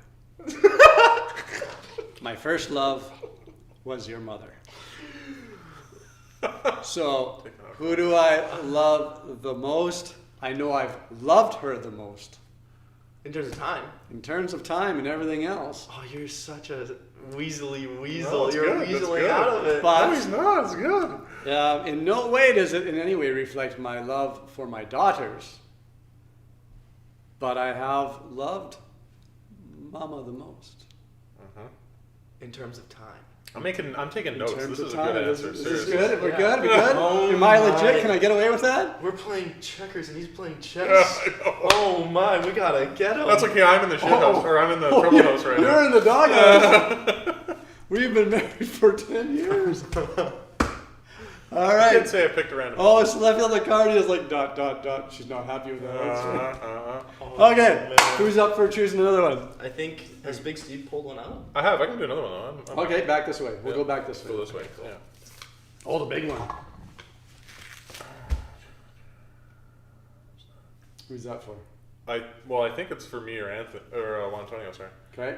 Speaker 3: My first love was your mother. So, who do I love the most? I know I've loved her the most.
Speaker 1: in terms of time.
Speaker 3: In terms of time and everything else.
Speaker 1: Oh, you're such a weaselly weasel.
Speaker 2: No, it's
Speaker 1: you're
Speaker 2: good, that's
Speaker 1: weaseling
Speaker 2: good.
Speaker 1: out of it.
Speaker 3: But-
Speaker 2: No, he's not. It's good.
Speaker 3: In no way does it in any way reflect my love for my daughters. But I have loved Mama the most.
Speaker 1: In terms of time.
Speaker 2: I'm taking
Speaker 3: In
Speaker 2: notes.
Speaker 3: terms
Speaker 2: This
Speaker 3: of
Speaker 2: is a
Speaker 3: time,
Speaker 2: good
Speaker 3: is
Speaker 2: answer.
Speaker 3: this
Speaker 2: Seriously.
Speaker 3: good? We're
Speaker 1: Yeah.
Speaker 3: good? We good?
Speaker 1: Oh
Speaker 3: Am I
Speaker 1: my.
Speaker 3: legit? Can I get away with that?
Speaker 1: We're playing checkers and he's playing chess.
Speaker 2: Yeah, I know.
Speaker 1: Oh my, we gotta get him.
Speaker 2: That's okay. I'm in the shit house, or I'm in the trouble house right
Speaker 3: You're
Speaker 2: now.
Speaker 3: in the doghouse. We've been married for 10 years. All
Speaker 2: I
Speaker 3: right.
Speaker 2: didn't say I picked a random.
Speaker 3: Oh, it's left field. The card is like ... She's not happy with that answer.
Speaker 1: Oh,
Speaker 3: Okay,
Speaker 1: man.
Speaker 3: who's up for choosing another one?
Speaker 1: I think has Big Steve pulled one out?
Speaker 2: I have. I can do another one. Though. I'm
Speaker 3: Okay, back this way. We'll
Speaker 2: Yeah.
Speaker 3: go back this way.
Speaker 2: Go this way. Yeah.
Speaker 3: Oh, the big one. Who's that for?
Speaker 2: I think it's for me or Anthony or Antonio. Sorry.
Speaker 3: Okay.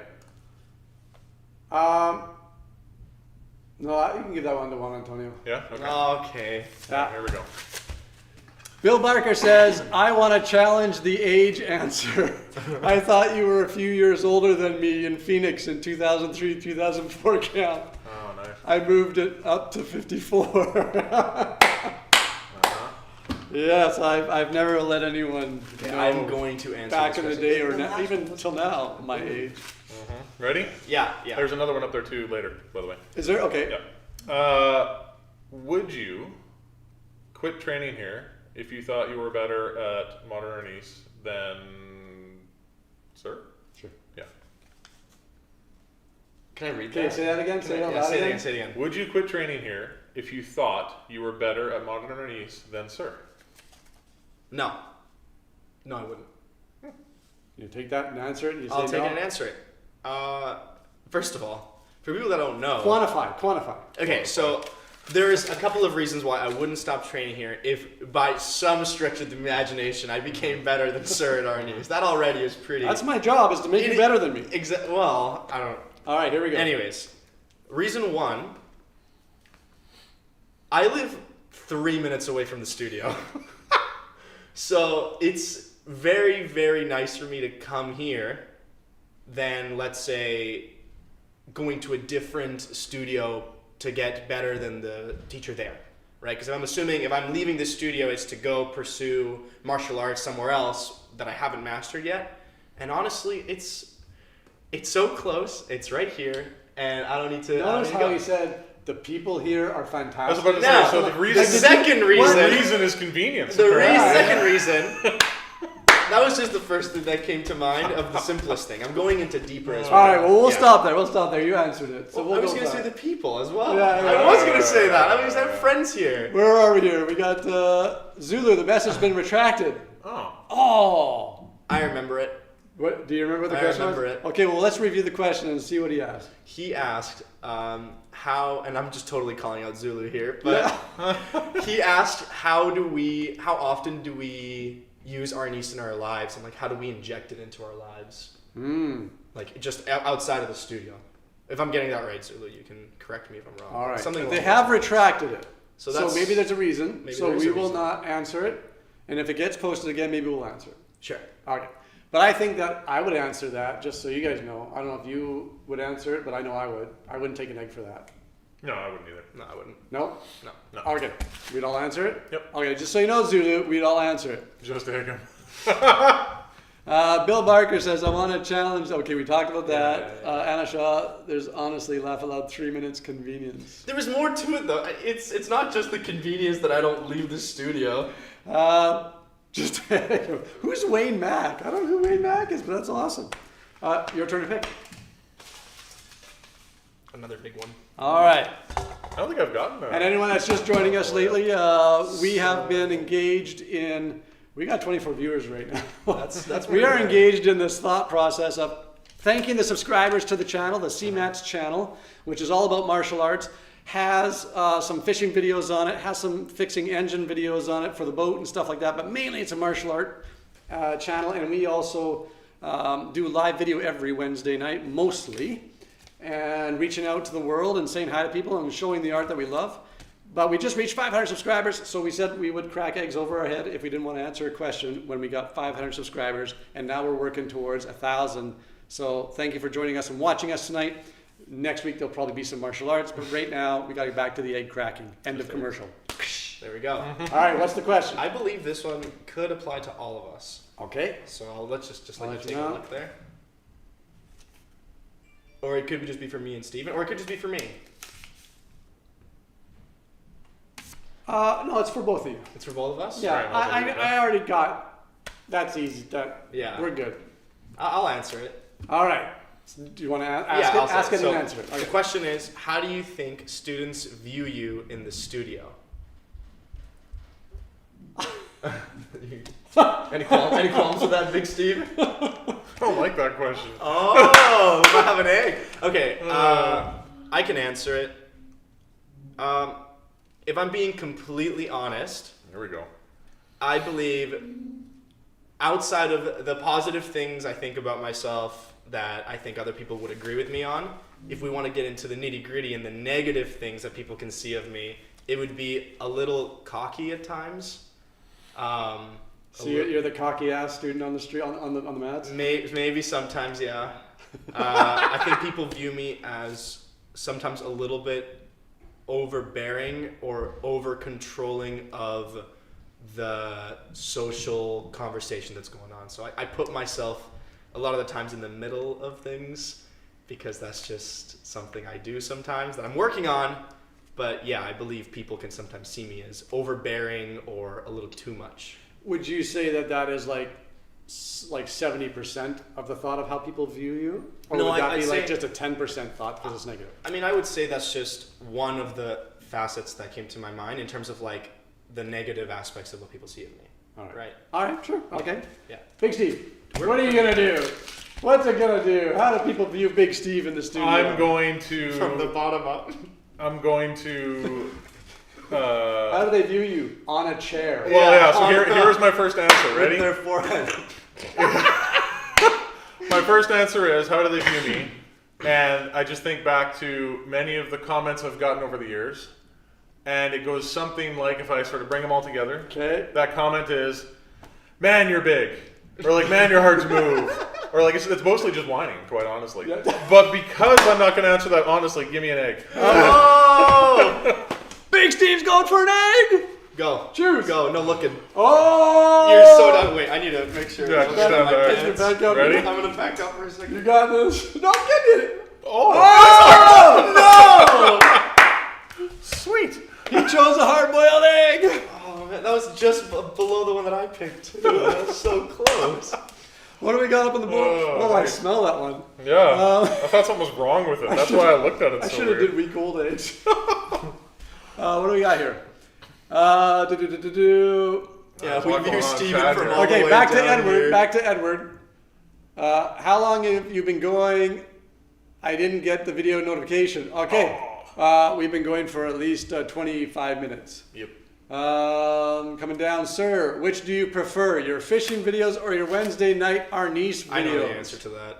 Speaker 3: No, you can give that one to Juan Antonio.
Speaker 2: Yeah. Okay.
Speaker 1: Okay.
Speaker 3: Yeah.
Speaker 2: Here we go.
Speaker 3: Bill Barker says, I want to challenge the age answer. I thought you were a few years older than me in Phoenix in 2003-2004 camp.
Speaker 2: Oh, nice.
Speaker 3: I moved it up to 54. Yes, I've never let anyone know
Speaker 1: I'm going to answer
Speaker 3: back
Speaker 1: this
Speaker 3: in the
Speaker 1: question.
Speaker 3: day or even till now, my age.
Speaker 2: Ready?
Speaker 1: Yeah.
Speaker 2: There's another one up there too later, by the way.
Speaker 3: Is there? Okay.
Speaker 2: Yeah. Would you quit training here if you thought you were better at Modern Arnis than Sir?
Speaker 3: Sure.
Speaker 2: Yeah.
Speaker 1: Can I read
Speaker 3: Okay,
Speaker 1: that?
Speaker 3: say that again. Say it out
Speaker 1: Yeah,
Speaker 3: loud
Speaker 1: say it
Speaker 3: again.
Speaker 1: again. Say it again.
Speaker 2: Would you quit training here if you thought you were better at Modern Arnis than Sir?
Speaker 1: No. No, I wouldn't.
Speaker 3: You take that and answer it. And you say
Speaker 1: I'll take
Speaker 3: no.
Speaker 1: it and answer it. First of all, for people that don't know.
Speaker 3: Quantify.
Speaker 1: Okay, so there's a couple of reasons why I wouldn't stop training here if by some stretch of the imagination I became better than Sir at Arnis. That already is pretty...
Speaker 3: That's my job, is to make you better than me.
Speaker 1: Well, I don't...
Speaker 3: All right, here we go.
Speaker 1: Anyways, reason one, I live 3 minutes away from the studio. So it's very, very nice for me to come here than, let's say, going to a different studio to get better than the teacher there, right? Because I'm assuming if I'm leaving this studio, it's to go pursue martial arts somewhere else that I haven't mastered yet. And honestly, it's It's so close. It's right here, and I don't need to.
Speaker 3: Notice how he said the people here are
Speaker 2: I was
Speaker 3: fantastic.
Speaker 2: about to
Speaker 1: No,
Speaker 2: say, so the reason,
Speaker 1: second reason.
Speaker 2: the reason is convenience.
Speaker 1: The
Speaker 2: apparently.
Speaker 1: second reason. That was just the first thing that came to mind of the simplest thing. I'm going into deeper as well.
Speaker 3: All right, well, we'll
Speaker 1: Yeah.
Speaker 3: stop there. We'll stop there. You answered it. So
Speaker 1: Well,
Speaker 3: we'll
Speaker 1: I was
Speaker 3: go
Speaker 1: going to
Speaker 3: back.
Speaker 1: say the people as well.
Speaker 3: Yeah,
Speaker 1: I was going to say that. I was have friends here.
Speaker 3: Where are we here? We got Zulu. The message has been retracted.
Speaker 2: Oh.
Speaker 3: Oh.
Speaker 1: I remember it.
Speaker 3: What, do you remember what the
Speaker 1: I
Speaker 3: question
Speaker 1: remember
Speaker 3: was?
Speaker 1: it.
Speaker 3: Okay, well, let's review the question and see what he asked.
Speaker 1: He asked how, and I'm just totally calling out Zulu here, but he asked how often do we use Arnis in our lives, and like how do we inject it into our lives? Like just outside of the studio. If I'm getting that right, Zulu, you can correct me if I'm wrong.
Speaker 3: All right.
Speaker 1: Something
Speaker 3: They
Speaker 1: along
Speaker 3: have
Speaker 1: those lines.
Speaker 3: retracted it.
Speaker 1: So
Speaker 3: So
Speaker 1: that's-
Speaker 3: maybe there's a reason.
Speaker 1: maybe
Speaker 3: So
Speaker 1: there is
Speaker 3: we
Speaker 1: a
Speaker 3: will
Speaker 1: reason.
Speaker 3: not answer it. And if it gets posted again, maybe we'll answer it.
Speaker 1: Sure.
Speaker 3: Okay. But I think that I would answer that, just so you guys know. I don't know if you would answer it, but I know I would. I wouldn't take an egg for that.
Speaker 2: No, I wouldn't either.
Speaker 1: No, I wouldn't.
Speaker 3: No?
Speaker 1: No.
Speaker 2: No.
Speaker 3: Okay. We'd all answer it?
Speaker 2: Yep.
Speaker 3: Okay, just so you know, Zulu, we'd all answer it.
Speaker 2: Just egg him.
Speaker 3: Bill Barker says, I want to challenge. Okay, we talked about that.
Speaker 1: Yeah.
Speaker 3: Anna Shaw, there's honestly, laugh aloud, 3 minutes convenience.
Speaker 1: There was more to it though. It's not just the convenience that I don't leave the studio.
Speaker 3: Just who's Wayne Mack? I don't know who Wayne Mack is, but that's awesome. Your turn to pick.
Speaker 1: Another big one.
Speaker 3: All right.
Speaker 2: I don't think I've gotten that.
Speaker 3: And anyone that's just joining us lately, we have been engaged in. We got 24 viewers right now.
Speaker 1: That's
Speaker 3: we are
Speaker 1: pretty good.
Speaker 3: engaged in this thought process of thanking the subscribers to the channel, the CMATS channel, which is all about martial arts. Has some fishing videos on it, has some fixing engine videos on it for the boat and stuff like that, but mainly it's a martial art channel, and we also do live video every Wednesday night, mostly, and reaching out to the world and saying hi to people and showing the art that we love. But we just reached 500 subscribers, so we said we would crack eggs over our head if we didn't want to answer a question when we got 500 subscribers, and now we're working towards 1,000. So thank you for joining us and watching us tonight. Next week there'll probably be some martial arts, but right now we got to get back to the egg cracking. End of commercial.
Speaker 1: There we go.
Speaker 3: All right, what's the question?
Speaker 1: I believe this one could apply to all of us.
Speaker 3: Okay.
Speaker 1: So let's just
Speaker 3: I'll
Speaker 1: let
Speaker 3: let
Speaker 1: you
Speaker 3: you
Speaker 1: take a
Speaker 3: know.
Speaker 1: look there. Or it could just be for me and Steven, or it could just be for me.
Speaker 3: No, it's for both of you.
Speaker 1: It's for both of us?
Speaker 3: Yeah,
Speaker 2: Right, I'll take it.
Speaker 3: I already got. That's easy.
Speaker 1: Yeah.
Speaker 3: We're good.
Speaker 1: I'll answer it.
Speaker 3: All right. Do you want to ask
Speaker 1: Yeah, I'll
Speaker 3: it?
Speaker 1: say
Speaker 3: Ask it
Speaker 1: So
Speaker 3: and answer it.
Speaker 1: The
Speaker 3: Okay.
Speaker 1: question is, how do you think students view you in the studio? Any qualms with that, Big Steve?
Speaker 2: I don't like that question.
Speaker 1: Oh, I have an egg. Okay, I can answer it. If I'm being completely honest,
Speaker 2: Here we go.
Speaker 1: I believe outside of the positive things I think about myself that I think other people would agree with me on, if we want to get into the nitty gritty and the negative things that people can see of me, it would be a little cocky at times.
Speaker 3: So you're the cocky ass student on the street on the mats.
Speaker 1: Maybe sometimes, yeah. I think people view me as sometimes a little bit overbearing or over controlling of the social conversation that's going on. So I put myself a lot of the times in the middle of things because that's just something I do sometimes that I'm working on. But yeah, I believe people can sometimes see me as overbearing or a little too much.
Speaker 3: Would you say that is like 70% of the thought of how people view you, or
Speaker 1: No,
Speaker 3: would that
Speaker 1: I'd
Speaker 3: be like
Speaker 1: say-
Speaker 3: just a 10% thought because it's negative?
Speaker 1: I mean, I would say that's just one of the facets that came to my mind in terms of like the negative aspects of what people see of me.
Speaker 3: All right.
Speaker 1: Right.
Speaker 3: All right. Sure. Okay.
Speaker 1: Yeah.
Speaker 3: Big Steve, what are you gonna do? What's it gonna do? How do people view Big Steve in the studio?
Speaker 2: I'm going to.
Speaker 1: From the bottom up.
Speaker 2: I'm going to.
Speaker 3: How do they view you? On a chair.
Speaker 2: Well, yeah. So
Speaker 1: on
Speaker 2: here's my first answer.
Speaker 1: With
Speaker 2: Ready?
Speaker 1: their forehead.
Speaker 2: My first answer is, how do they view me? And I just think back to many of the comments I've gotten over the years, and it goes something like, if I sort of bring them all together,
Speaker 3: Okay.
Speaker 2: that comment is, "Man, you're big," or like, "Man, you're hard to move," or like it's mostly just whining, quite honestly.
Speaker 3: Yeah.
Speaker 2: But because I'm not going to answer that honestly, give me an egg.
Speaker 1: Oh!
Speaker 3: Big Steve's going for an egg.
Speaker 1: Go.
Speaker 3: Choose.
Speaker 1: Go. No looking.
Speaker 3: Oh!
Speaker 1: You're so done. Wait, I need to make sure.
Speaker 2: Yeah,
Speaker 1: I'm
Speaker 2: stand
Speaker 1: gonna
Speaker 2: there.
Speaker 1: pants.
Speaker 3: Back up.
Speaker 2: Ready?
Speaker 1: I'm gonna back up for a second.
Speaker 3: You got this. No, I'm getting it.
Speaker 2: Oh,
Speaker 3: Oh!
Speaker 2: sweet.
Speaker 3: He chose a hard-boiled egg.
Speaker 1: Oh man, that was just below the one that I picked. Too. That was so close.
Speaker 3: What do we got up on the board? Oh, I
Speaker 2: nice.
Speaker 3: smell that one.
Speaker 2: Yeah, I thought something was wrong with it. That's why I looked at it
Speaker 3: I
Speaker 2: so
Speaker 3: should have
Speaker 2: weird.
Speaker 3: did week-old eggs. What do we got here?
Speaker 1: Yeah,
Speaker 2: What's
Speaker 1: we
Speaker 2: going
Speaker 1: view
Speaker 2: on,
Speaker 1: Steven
Speaker 2: Chad,
Speaker 1: from
Speaker 2: here?
Speaker 1: all the
Speaker 3: Okay,
Speaker 1: way
Speaker 3: back to
Speaker 1: down
Speaker 3: Edward.
Speaker 1: here.
Speaker 3: Back to Edward. How long have you been going? I didn't get the video notification. Okay, we've been going for at least 25 minutes.
Speaker 1: Yep.
Speaker 3: Coming down, sir. Which do you prefer, your fishing videos or your Wednesday night Arnis videos?
Speaker 1: I know the answer to that.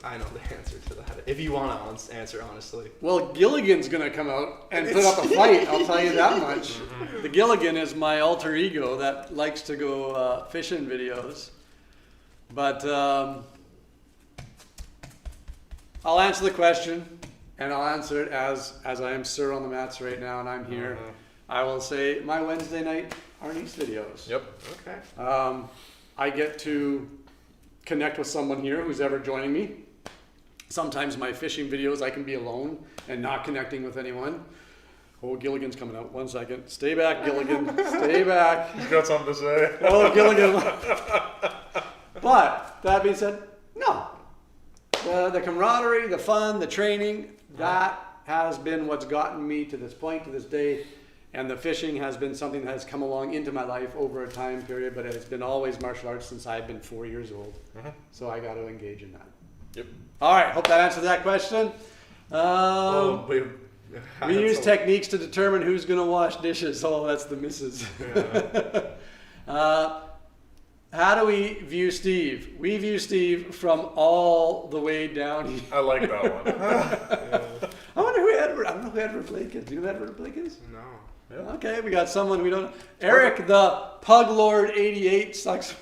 Speaker 1: I know the answer to that. If you want to answer honestly.
Speaker 3: Well, Gilligan's gonna come out and put up a fight. I'll tell you that much. The Gilligan is my alter ego that likes to go fishing videos. But I'll answer the question, and I'll answer it as I am Sir on the mats right now, and I'm here. I will say my Wednesday night Arnis videos.
Speaker 2: Yep.
Speaker 1: Okay.
Speaker 3: I get to connect with someone here who's ever joining me. Sometimes my fishing videos, I can be alone and not connecting with anyone. Oh, Gilligan's coming out. 1 second. Stay back, Gilligan. Stay back.
Speaker 2: He's got something to say.
Speaker 3: Oh, Gilligan. But that being said, no. The camaraderie, the fun, the training, that has been what's gotten me to this point, to this day. And the fishing has been something that has come along into my life over a time period, but it's been always martial arts since I've been 4 years old. So I got to engage in that.
Speaker 2: Yep.
Speaker 3: All right, hope that answers that question. We use techniques to determine who's going to wash dishes. Oh, that's the missus.
Speaker 1: Yeah.
Speaker 3: How do we view Steve? We view Steve from all the way down here.
Speaker 2: I like that one.
Speaker 3: I wonder who Edward. I don't know who Edward Blake is. Do you know who Edward Blake is?
Speaker 1: No.
Speaker 2: Yeah.
Speaker 3: Okay, we got someone we don't. Eric the Pug Lord 88 says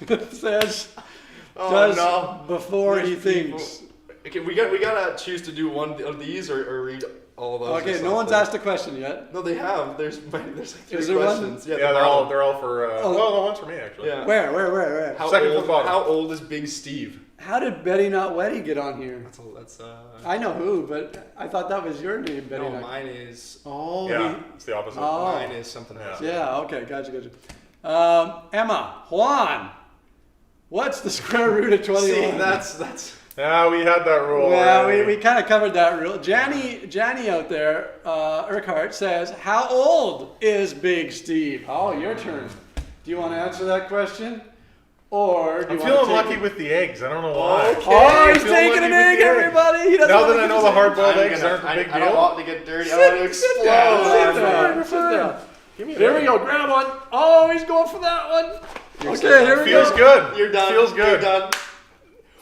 Speaker 1: Oh,
Speaker 3: does
Speaker 1: no.
Speaker 3: before
Speaker 1: There's
Speaker 3: he
Speaker 1: people-
Speaker 3: thinks.
Speaker 1: Okay, we gotta choose to do one of these or read all those.
Speaker 3: Okay,
Speaker 1: or
Speaker 3: no one's
Speaker 1: something.
Speaker 3: asked a question yet.
Speaker 1: No, they have. There's like 3
Speaker 3: Is there one?
Speaker 1: questions.
Speaker 2: Yeah,
Speaker 1: the
Speaker 2: they're
Speaker 1: bottom.
Speaker 2: all for. Well, the one's for me actually.
Speaker 1: Yeah.
Speaker 3: Where?
Speaker 1: How
Speaker 2: Second from
Speaker 1: old?
Speaker 2: bottom.
Speaker 1: How old is Big Steve?
Speaker 3: How did Betty Not Wetty get on here?
Speaker 1: That's
Speaker 3: I know who, but I thought that was your name, Betty
Speaker 1: no,
Speaker 3: Not.
Speaker 1: mine is.
Speaker 3: Oh,
Speaker 2: Yeah, it's the opposite.
Speaker 3: Oh.
Speaker 1: Mine is something else.
Speaker 3: yeah. Okay, gotcha. Emma, Juan, what's the square root of 21?
Speaker 1: See, that's.
Speaker 2: Yeah, we had that rule.
Speaker 3: Well,
Speaker 2: already.
Speaker 3: we kind of covered that rule. Janny out there, Urquhart says, how old is Big Steve? Oh, your turn. Do you want to answer that question? Or do
Speaker 2: I'm
Speaker 3: you
Speaker 2: feeling
Speaker 3: want to
Speaker 2: lucky with the eggs. I don't know why.
Speaker 1: Okay.
Speaker 3: Oh, he's
Speaker 2: I'm feeling
Speaker 3: taking
Speaker 2: lucky
Speaker 3: an
Speaker 2: with
Speaker 3: egg,
Speaker 2: the egg.
Speaker 3: everybody. He doesn't
Speaker 2: Now
Speaker 3: want
Speaker 2: that
Speaker 3: to
Speaker 2: I know
Speaker 3: give
Speaker 2: the
Speaker 3: us
Speaker 2: hard-boiled
Speaker 1: I'm
Speaker 2: eggs
Speaker 1: gonna-
Speaker 2: aren't a big
Speaker 1: I don't
Speaker 2: deal.
Speaker 1: want to get dirty. I want to explode.
Speaker 3: Sit down.
Speaker 2: Fine,
Speaker 3: Sit down.
Speaker 2: Give me
Speaker 3: Here
Speaker 2: that.
Speaker 3: we go. Grab one. Oh, he's going for that one.
Speaker 1: You're
Speaker 3: Okay,
Speaker 1: so
Speaker 3: here
Speaker 1: done.
Speaker 3: we
Speaker 2: Feels
Speaker 3: go.
Speaker 2: good.
Speaker 1: You're done.
Speaker 2: Feels good.
Speaker 1: You're done.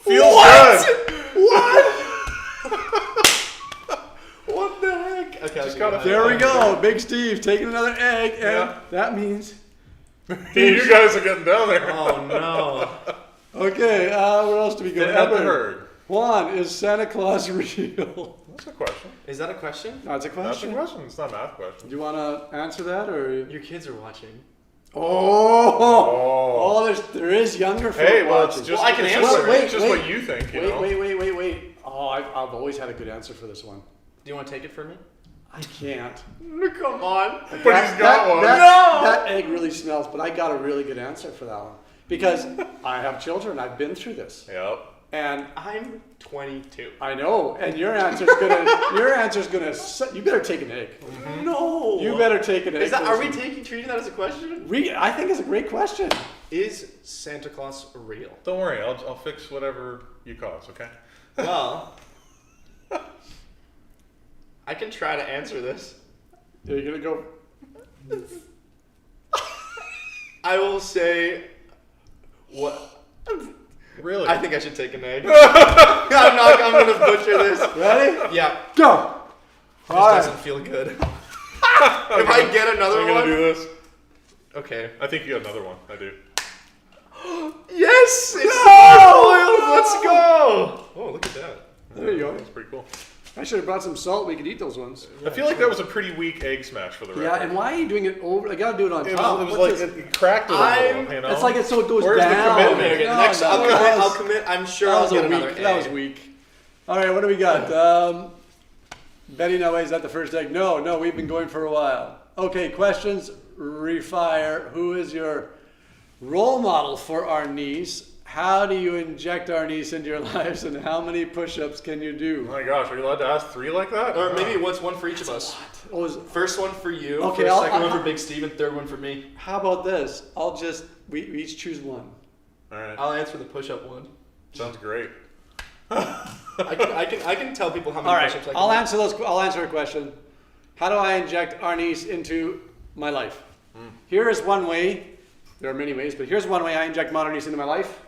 Speaker 2: Feels
Speaker 3: What?
Speaker 2: good.
Speaker 3: What?
Speaker 1: What the heck? Okay,
Speaker 2: Just gotta-
Speaker 3: There we go. Big Steve taking another egg, and
Speaker 2: Yeah.
Speaker 3: that means.
Speaker 2: You guys are getting down there.
Speaker 1: Oh no.
Speaker 3: Okay, where else do we go?
Speaker 2: Get out the
Speaker 3: Edward.
Speaker 2: herd.
Speaker 3: Juan, is Santa Claus real?
Speaker 2: That's a question.
Speaker 1: Is that a question?
Speaker 3: That's a
Speaker 2: That's a
Speaker 3: question.
Speaker 2: question. It's not a math question.
Speaker 3: Do you want to answer that, or?
Speaker 1: Your kids are watching.
Speaker 3: Oh, there is younger folk
Speaker 2: Hey, well, it's
Speaker 3: watching.
Speaker 2: just,
Speaker 1: Well, I can
Speaker 2: it's
Speaker 1: answer
Speaker 2: just,
Speaker 1: it.
Speaker 3: Wait,
Speaker 2: it's just
Speaker 3: wait.
Speaker 2: what you think, you know?
Speaker 3: Wait. Oh, I've always had a good answer for this one.
Speaker 1: Do you want to take it from me?
Speaker 3: I can't.
Speaker 1: Come on.
Speaker 2: But he's got one.
Speaker 3: That egg really smells, but I got a really good answer for that one. Because I have children, I've been through this.
Speaker 2: Yep.
Speaker 3: And
Speaker 1: I'm 22.
Speaker 3: I know, and your answer's gonna, you better take an egg.
Speaker 1: No.
Speaker 3: You better take an egg.
Speaker 1: Is that? Are we
Speaker 3: person.
Speaker 1: treating that as a question?
Speaker 3: I think it's a great question.
Speaker 1: Is Santa Claus real?
Speaker 2: Don't worry, I'll fix whatever you cause, okay?
Speaker 1: Well, I can try to answer this.
Speaker 3: Are you gonna go?
Speaker 1: I will say what.
Speaker 2: Really?
Speaker 1: I think I should take an egg. I'm gonna butcher this.
Speaker 3: Ready?
Speaker 1: Yeah.
Speaker 3: Go.
Speaker 1: This doesn't feel good. If I get another
Speaker 2: I'm gonna
Speaker 1: one.
Speaker 2: do this.
Speaker 1: Okay.
Speaker 2: I think you got another one. I do.
Speaker 1: Yes! It's hard boiled! Let's go! Oh, look at that.
Speaker 3: There you go.
Speaker 2: That's pretty cool.
Speaker 3: I should have brought some salt. We could eat those ones.
Speaker 2: I feel like that was a pretty weak egg smash for the record.
Speaker 3: Yeah, and why are you doing it over? I gotta do it on
Speaker 2: It
Speaker 3: top.
Speaker 2: was like it cracked it a little, you know?
Speaker 3: It's like it so it goes
Speaker 2: Where's the
Speaker 3: down.
Speaker 2: commitment?
Speaker 1: Okay,
Speaker 3: No,
Speaker 1: next,
Speaker 3: no,
Speaker 1: I'll commit. I'm sure I'll get another egg.
Speaker 3: That was weak. All right, what do we got? Betty, no way, is that the first egg? No, we've been going for a while. Okay, questions, refire. Who is your role model for Arnis? How do you inject Arnis into your lives, and how many push-ups can you
Speaker 2: Oh
Speaker 3: do?
Speaker 2: my gosh, are you allowed to ask 3 like that?
Speaker 1: Or maybe what's one for each of us?
Speaker 3: Oh,
Speaker 1: First one for you.
Speaker 3: Okay,
Speaker 1: first, second one for Big Steve, and third one for me.
Speaker 3: how about this? We each choose one.
Speaker 2: Alright,
Speaker 1: I'll answer the push-up one.
Speaker 2: sounds great.
Speaker 1: I can tell people how many
Speaker 3: All right,
Speaker 1: push-ups I can
Speaker 3: I'll
Speaker 1: do.
Speaker 3: answer those. I'll answer a question. How do I inject Arnis into my life? Here is one way. There are many ways, but here's one way I inject Arnis into my life.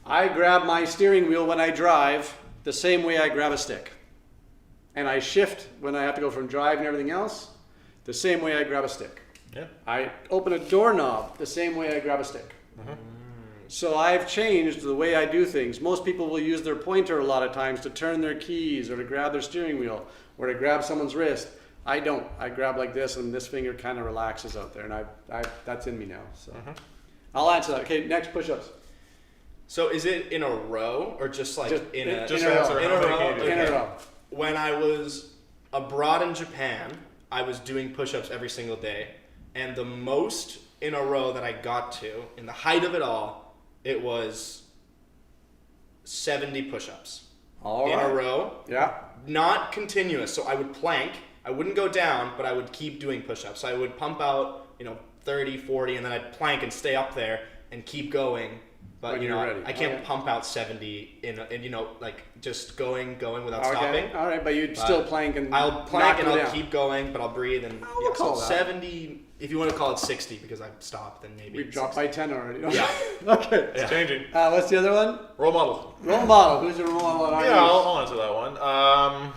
Speaker 3: I grab my steering wheel when I drive the same way I grab a stick, and I shift when I have to go from drive and everything else the same way I grab a stick.
Speaker 2: Yeah.
Speaker 3: I open a doorknob the same way I grab a stick. So I've changed the way I do things. Most people will use their pointer a lot of times to turn their keys or to grab their steering wheel or to grab someone's wrist. I don't. I grab like this, and this finger kind of relaxes out there, and I that's in me now. So I'll answer that. Okay, next push-ups.
Speaker 1: So is it in a row or just like
Speaker 3: Just
Speaker 1: in a
Speaker 2: Just
Speaker 3: In a
Speaker 2: answer
Speaker 3: row.
Speaker 2: how
Speaker 1: In a
Speaker 2: many
Speaker 1: row,
Speaker 2: can you do.
Speaker 3: In a
Speaker 1: okay.
Speaker 3: row.
Speaker 1: When I was abroad in Japan, I was doing push-ups every single day, and the most in a row that I got to, in the height of it all, it was 70 push-ups
Speaker 3: All
Speaker 1: in
Speaker 3: right.
Speaker 1: a row,
Speaker 3: Yeah.
Speaker 1: not continuous. So I would plank, I wouldn't go down, but I would keep doing push-ups. I would pump out, 30, 40, and then I'd plank and stay up there and keep going. But
Speaker 3: When you're ready.
Speaker 1: I can't
Speaker 3: Okay.
Speaker 1: pump out 70 in like just going without
Speaker 3: Okay.
Speaker 1: stopping.
Speaker 3: All right, but you'd
Speaker 1: But
Speaker 3: still plank and
Speaker 1: I'll plank
Speaker 3: knock
Speaker 1: and
Speaker 3: it
Speaker 1: I'll
Speaker 3: down.
Speaker 1: keep going, but I'll breathe and
Speaker 3: we'll
Speaker 1: so
Speaker 3: call that.
Speaker 1: 70. If you want to call it 60 because I've stopped, then maybe
Speaker 3: We've
Speaker 1: it's
Speaker 3: dropped
Speaker 1: 60.
Speaker 3: by 10 already.
Speaker 1: Yeah.
Speaker 3: Okay.
Speaker 2: It's changing.
Speaker 3: What's the other one?
Speaker 2: Role model.
Speaker 3: Role model. Who's your role model at
Speaker 2: Yeah,
Speaker 3: Arnis?
Speaker 2: I'll answer that one.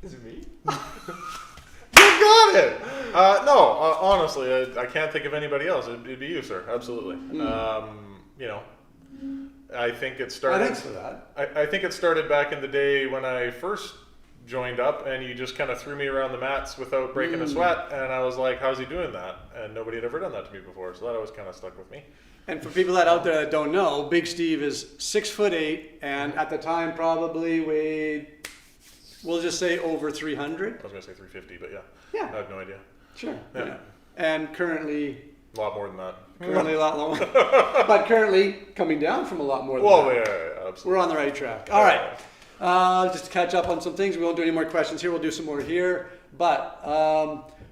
Speaker 1: Is it me?
Speaker 2: You got it. No, honestly, I can't think of anybody else. It'd be you, sir. Absolutely. I think it started.
Speaker 3: Thanks for that.
Speaker 2: I think it started back in the day when I first joined up, and you just kind of threw me around the mats without breaking a sweat, and I was like, "How's he doing that?" And nobody had ever done that to me before, so that always kind of stuck with me.
Speaker 3: And for people that out there that don't know, Big Steve is 6'8", and at the time probably weighed, we'll just say over 300.
Speaker 2: I was gonna say 350, but yeah,
Speaker 3: Yeah.
Speaker 2: I have no idea.
Speaker 3: Sure.
Speaker 2: Yeah.
Speaker 3: Yeah. And currently
Speaker 2: A lot more than that.
Speaker 3: a lot lower, but currently coming down from a lot more than
Speaker 2: Well,
Speaker 3: that.
Speaker 2: yeah, absolutely.
Speaker 3: We're on the right track. All right. Just to catch up on some things, we won't do any more questions here. We'll do some more here. But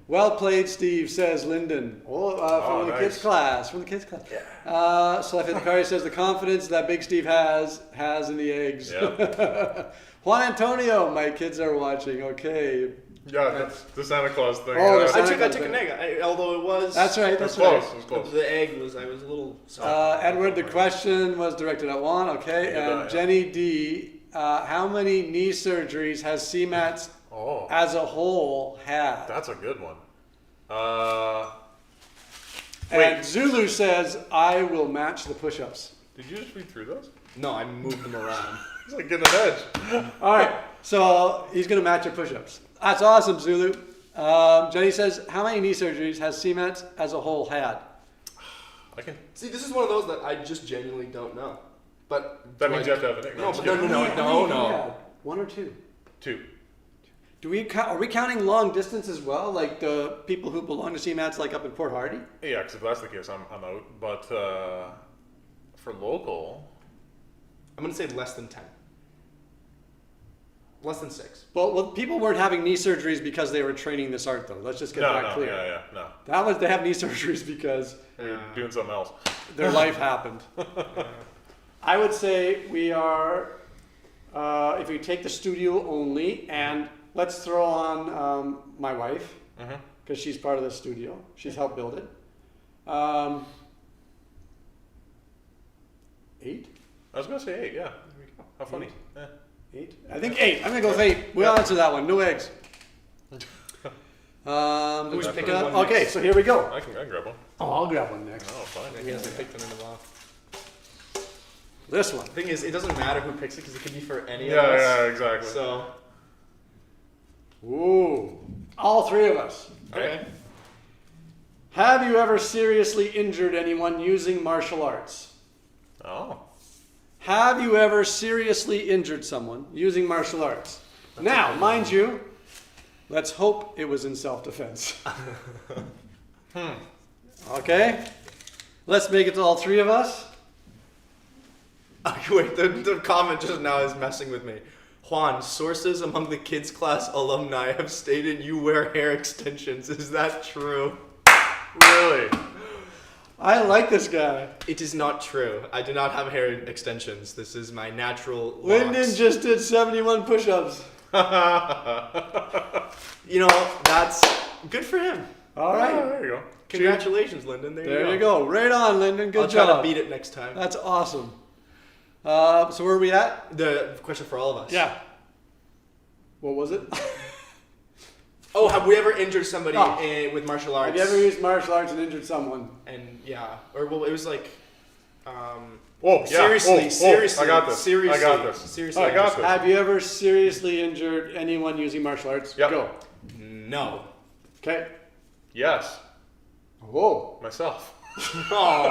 Speaker 3: well played, Steve, says Lyndon. From the
Speaker 2: nice.
Speaker 3: kids' class. From the kids' class. Yeah. Selected Kari says the confidence that Big Steve has in the eggs.
Speaker 2: Yeah.
Speaker 3: Juan Antonio, my kids are watching. Okay.
Speaker 2: Yeah, that's the Santa Claus thing.
Speaker 3: Oh, the
Speaker 2: yeah.
Speaker 3: Santa-
Speaker 1: I took an egg. Although it was.
Speaker 3: That's right.
Speaker 2: It
Speaker 3: That's
Speaker 2: was close.
Speaker 3: right.
Speaker 2: It was close.
Speaker 1: The egg was. I was a little. Soft.
Speaker 3: Edward, the question was directed at Juan. Okay.
Speaker 2: Good
Speaker 3: And
Speaker 2: eye, yeah.
Speaker 3: Jenny D, how many knee surgeries has CMATS
Speaker 2: Oh,
Speaker 3: as a whole had?
Speaker 2: that's a good one.
Speaker 3: And
Speaker 2: Wait.
Speaker 3: Zulu says, I will match the push-ups.
Speaker 2: Did you just read through those?
Speaker 1: No, I moved them around.
Speaker 2: It's like getting an edge.
Speaker 3: All right, so he's going to match your push-ups. That's awesome, Zulu. Jenny says, how many knee surgeries has CMATS as a whole had?
Speaker 2: I can.
Speaker 1: See, this is one of those that I just genuinely don't know. But
Speaker 2: That means you have to have an egg.
Speaker 1: No, but no.
Speaker 3: Yeah, one or two.
Speaker 2: 2.
Speaker 3: Are we counting long distance as well? Like the people who belong to CMATS, like up in Port Hardy?
Speaker 2: Yeah, because if that's the case, I'm out. But for local,
Speaker 1: I'm gonna say less than 10. Less than 6.
Speaker 3: Well, people weren't having knee surgeries because they were training this art, though. Let's just get that clear.
Speaker 2: no.
Speaker 3: They have knee surgeries because
Speaker 2: You're doing something else.
Speaker 3: their life happened. I would say we are, if we take the studio only, and let's throw on my wife, because she's part of the studio. She's helped build it. 8?
Speaker 2: I was gonna say 8. Yeah. How funny.
Speaker 3: 8? I think 8. I'm going to go with 8. We'll answer that one. No eggs.
Speaker 1: Who's picking one
Speaker 3: Okay,
Speaker 1: next?
Speaker 3: so here we go.
Speaker 2: I can grab one.
Speaker 3: Oh, I'll grab one next.
Speaker 2: Oh, fine.
Speaker 1: He hasn't picked one in a while.
Speaker 3: This one.
Speaker 1: The thing is, it doesn't matter who picks it because it could be for any of
Speaker 2: Yeah,
Speaker 1: us.
Speaker 2: yeah, exactly.
Speaker 1: So,
Speaker 3: Ooh. All three of us.
Speaker 1: okay.
Speaker 3: Have you ever seriously injured anyone using martial arts?
Speaker 2: Oh.
Speaker 3: Have you ever seriously injured someone using martial arts? Now, mind you, let's hope it was in self-defense. Okay? Let's make it to all three of us.
Speaker 1: Okay, wait, the comment just now is messing with me. Juan, sources among the kids class alumni have stated you wear hair extensions. Is that true?
Speaker 2: Really?
Speaker 3: I like this guy.
Speaker 1: It is not true. I do not have hair extensions. This is my natural locks.
Speaker 3: Lyndon just did 71 push-ups.
Speaker 1: You know, that's good for him.
Speaker 3: All
Speaker 2: Oh,
Speaker 3: right.
Speaker 2: there you go.
Speaker 1: Congratulations, Lyndon.
Speaker 3: There you go. Right on, Lyndon. Good
Speaker 1: I'll
Speaker 3: job.
Speaker 1: try to beat it next time.
Speaker 3: That's awesome. So where are we at?
Speaker 1: The question for all of us.
Speaker 3: Yeah. What was it?
Speaker 1: Oh, have we ever injured somebody
Speaker 3: Oh.
Speaker 1: with martial arts?
Speaker 3: Have you ever used martial arts and injured someone?
Speaker 1: And yeah, or well, it was like,
Speaker 2: Oh, yeah.
Speaker 1: seriously,
Speaker 2: Oh,
Speaker 1: seriously,
Speaker 2: I got this.
Speaker 1: seriously,
Speaker 2: I got this.
Speaker 1: seriously,
Speaker 2: I got this.
Speaker 3: Have you ever seriously injured anyone using martial arts?
Speaker 2: Yep.
Speaker 3: Go.
Speaker 1: No.
Speaker 3: Okay.
Speaker 2: Yes.
Speaker 3: Whoa.
Speaker 2: Myself.
Speaker 1: Oh.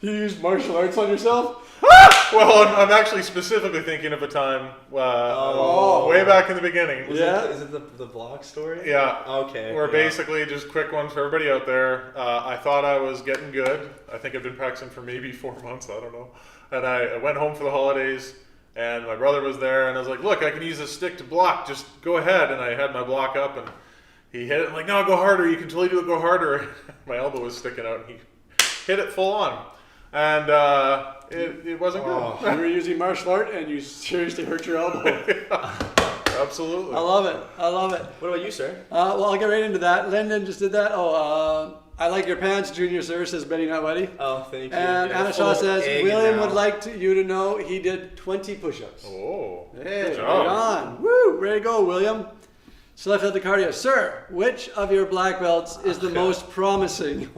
Speaker 3: You used martial arts on yourself?
Speaker 2: Well, I'm actually specifically thinking of a time way back in the beginning.
Speaker 3: Yeah.
Speaker 1: Is it the vlog story?
Speaker 2: Yeah.
Speaker 1: Okay.
Speaker 2: Where
Speaker 1: yeah.
Speaker 2: basically, just quick one for everybody out there. I thought I was getting good. I think I've been practicing for maybe 4 months. I don't know. And I went home for the holidays, and my brother was there, and I was like, "Look, I can use this stick to block. Just go ahead." And I had my block up, and he hit it. I'm like, "No, go harder. You can totally do it. Go harder." My elbow was sticking out, and he hit it full on, and it wasn't
Speaker 3: You
Speaker 2: good.
Speaker 3: were using martial art and you seriously hurt your elbow.
Speaker 2: Absolutely.
Speaker 3: I love it. I love it.
Speaker 1: What about you, sir?
Speaker 3: Well, I'll get right into that. Lyndon just did that. I like your pants. Junior Sir says Betty Not Whitey.
Speaker 1: Oh, thank you.
Speaker 3: And
Speaker 1: Yeah,
Speaker 3: Anna
Speaker 1: full
Speaker 3: Shaw
Speaker 1: of
Speaker 3: says
Speaker 1: egg
Speaker 3: William
Speaker 1: now.
Speaker 3: would like you to know he did 20 push-ups.
Speaker 2: Oh.
Speaker 3: Hey,
Speaker 2: good
Speaker 3: right
Speaker 2: job.
Speaker 3: on. Woo, ready to go, William. Select out the cardio. Sir, which of your black belts is the most promising?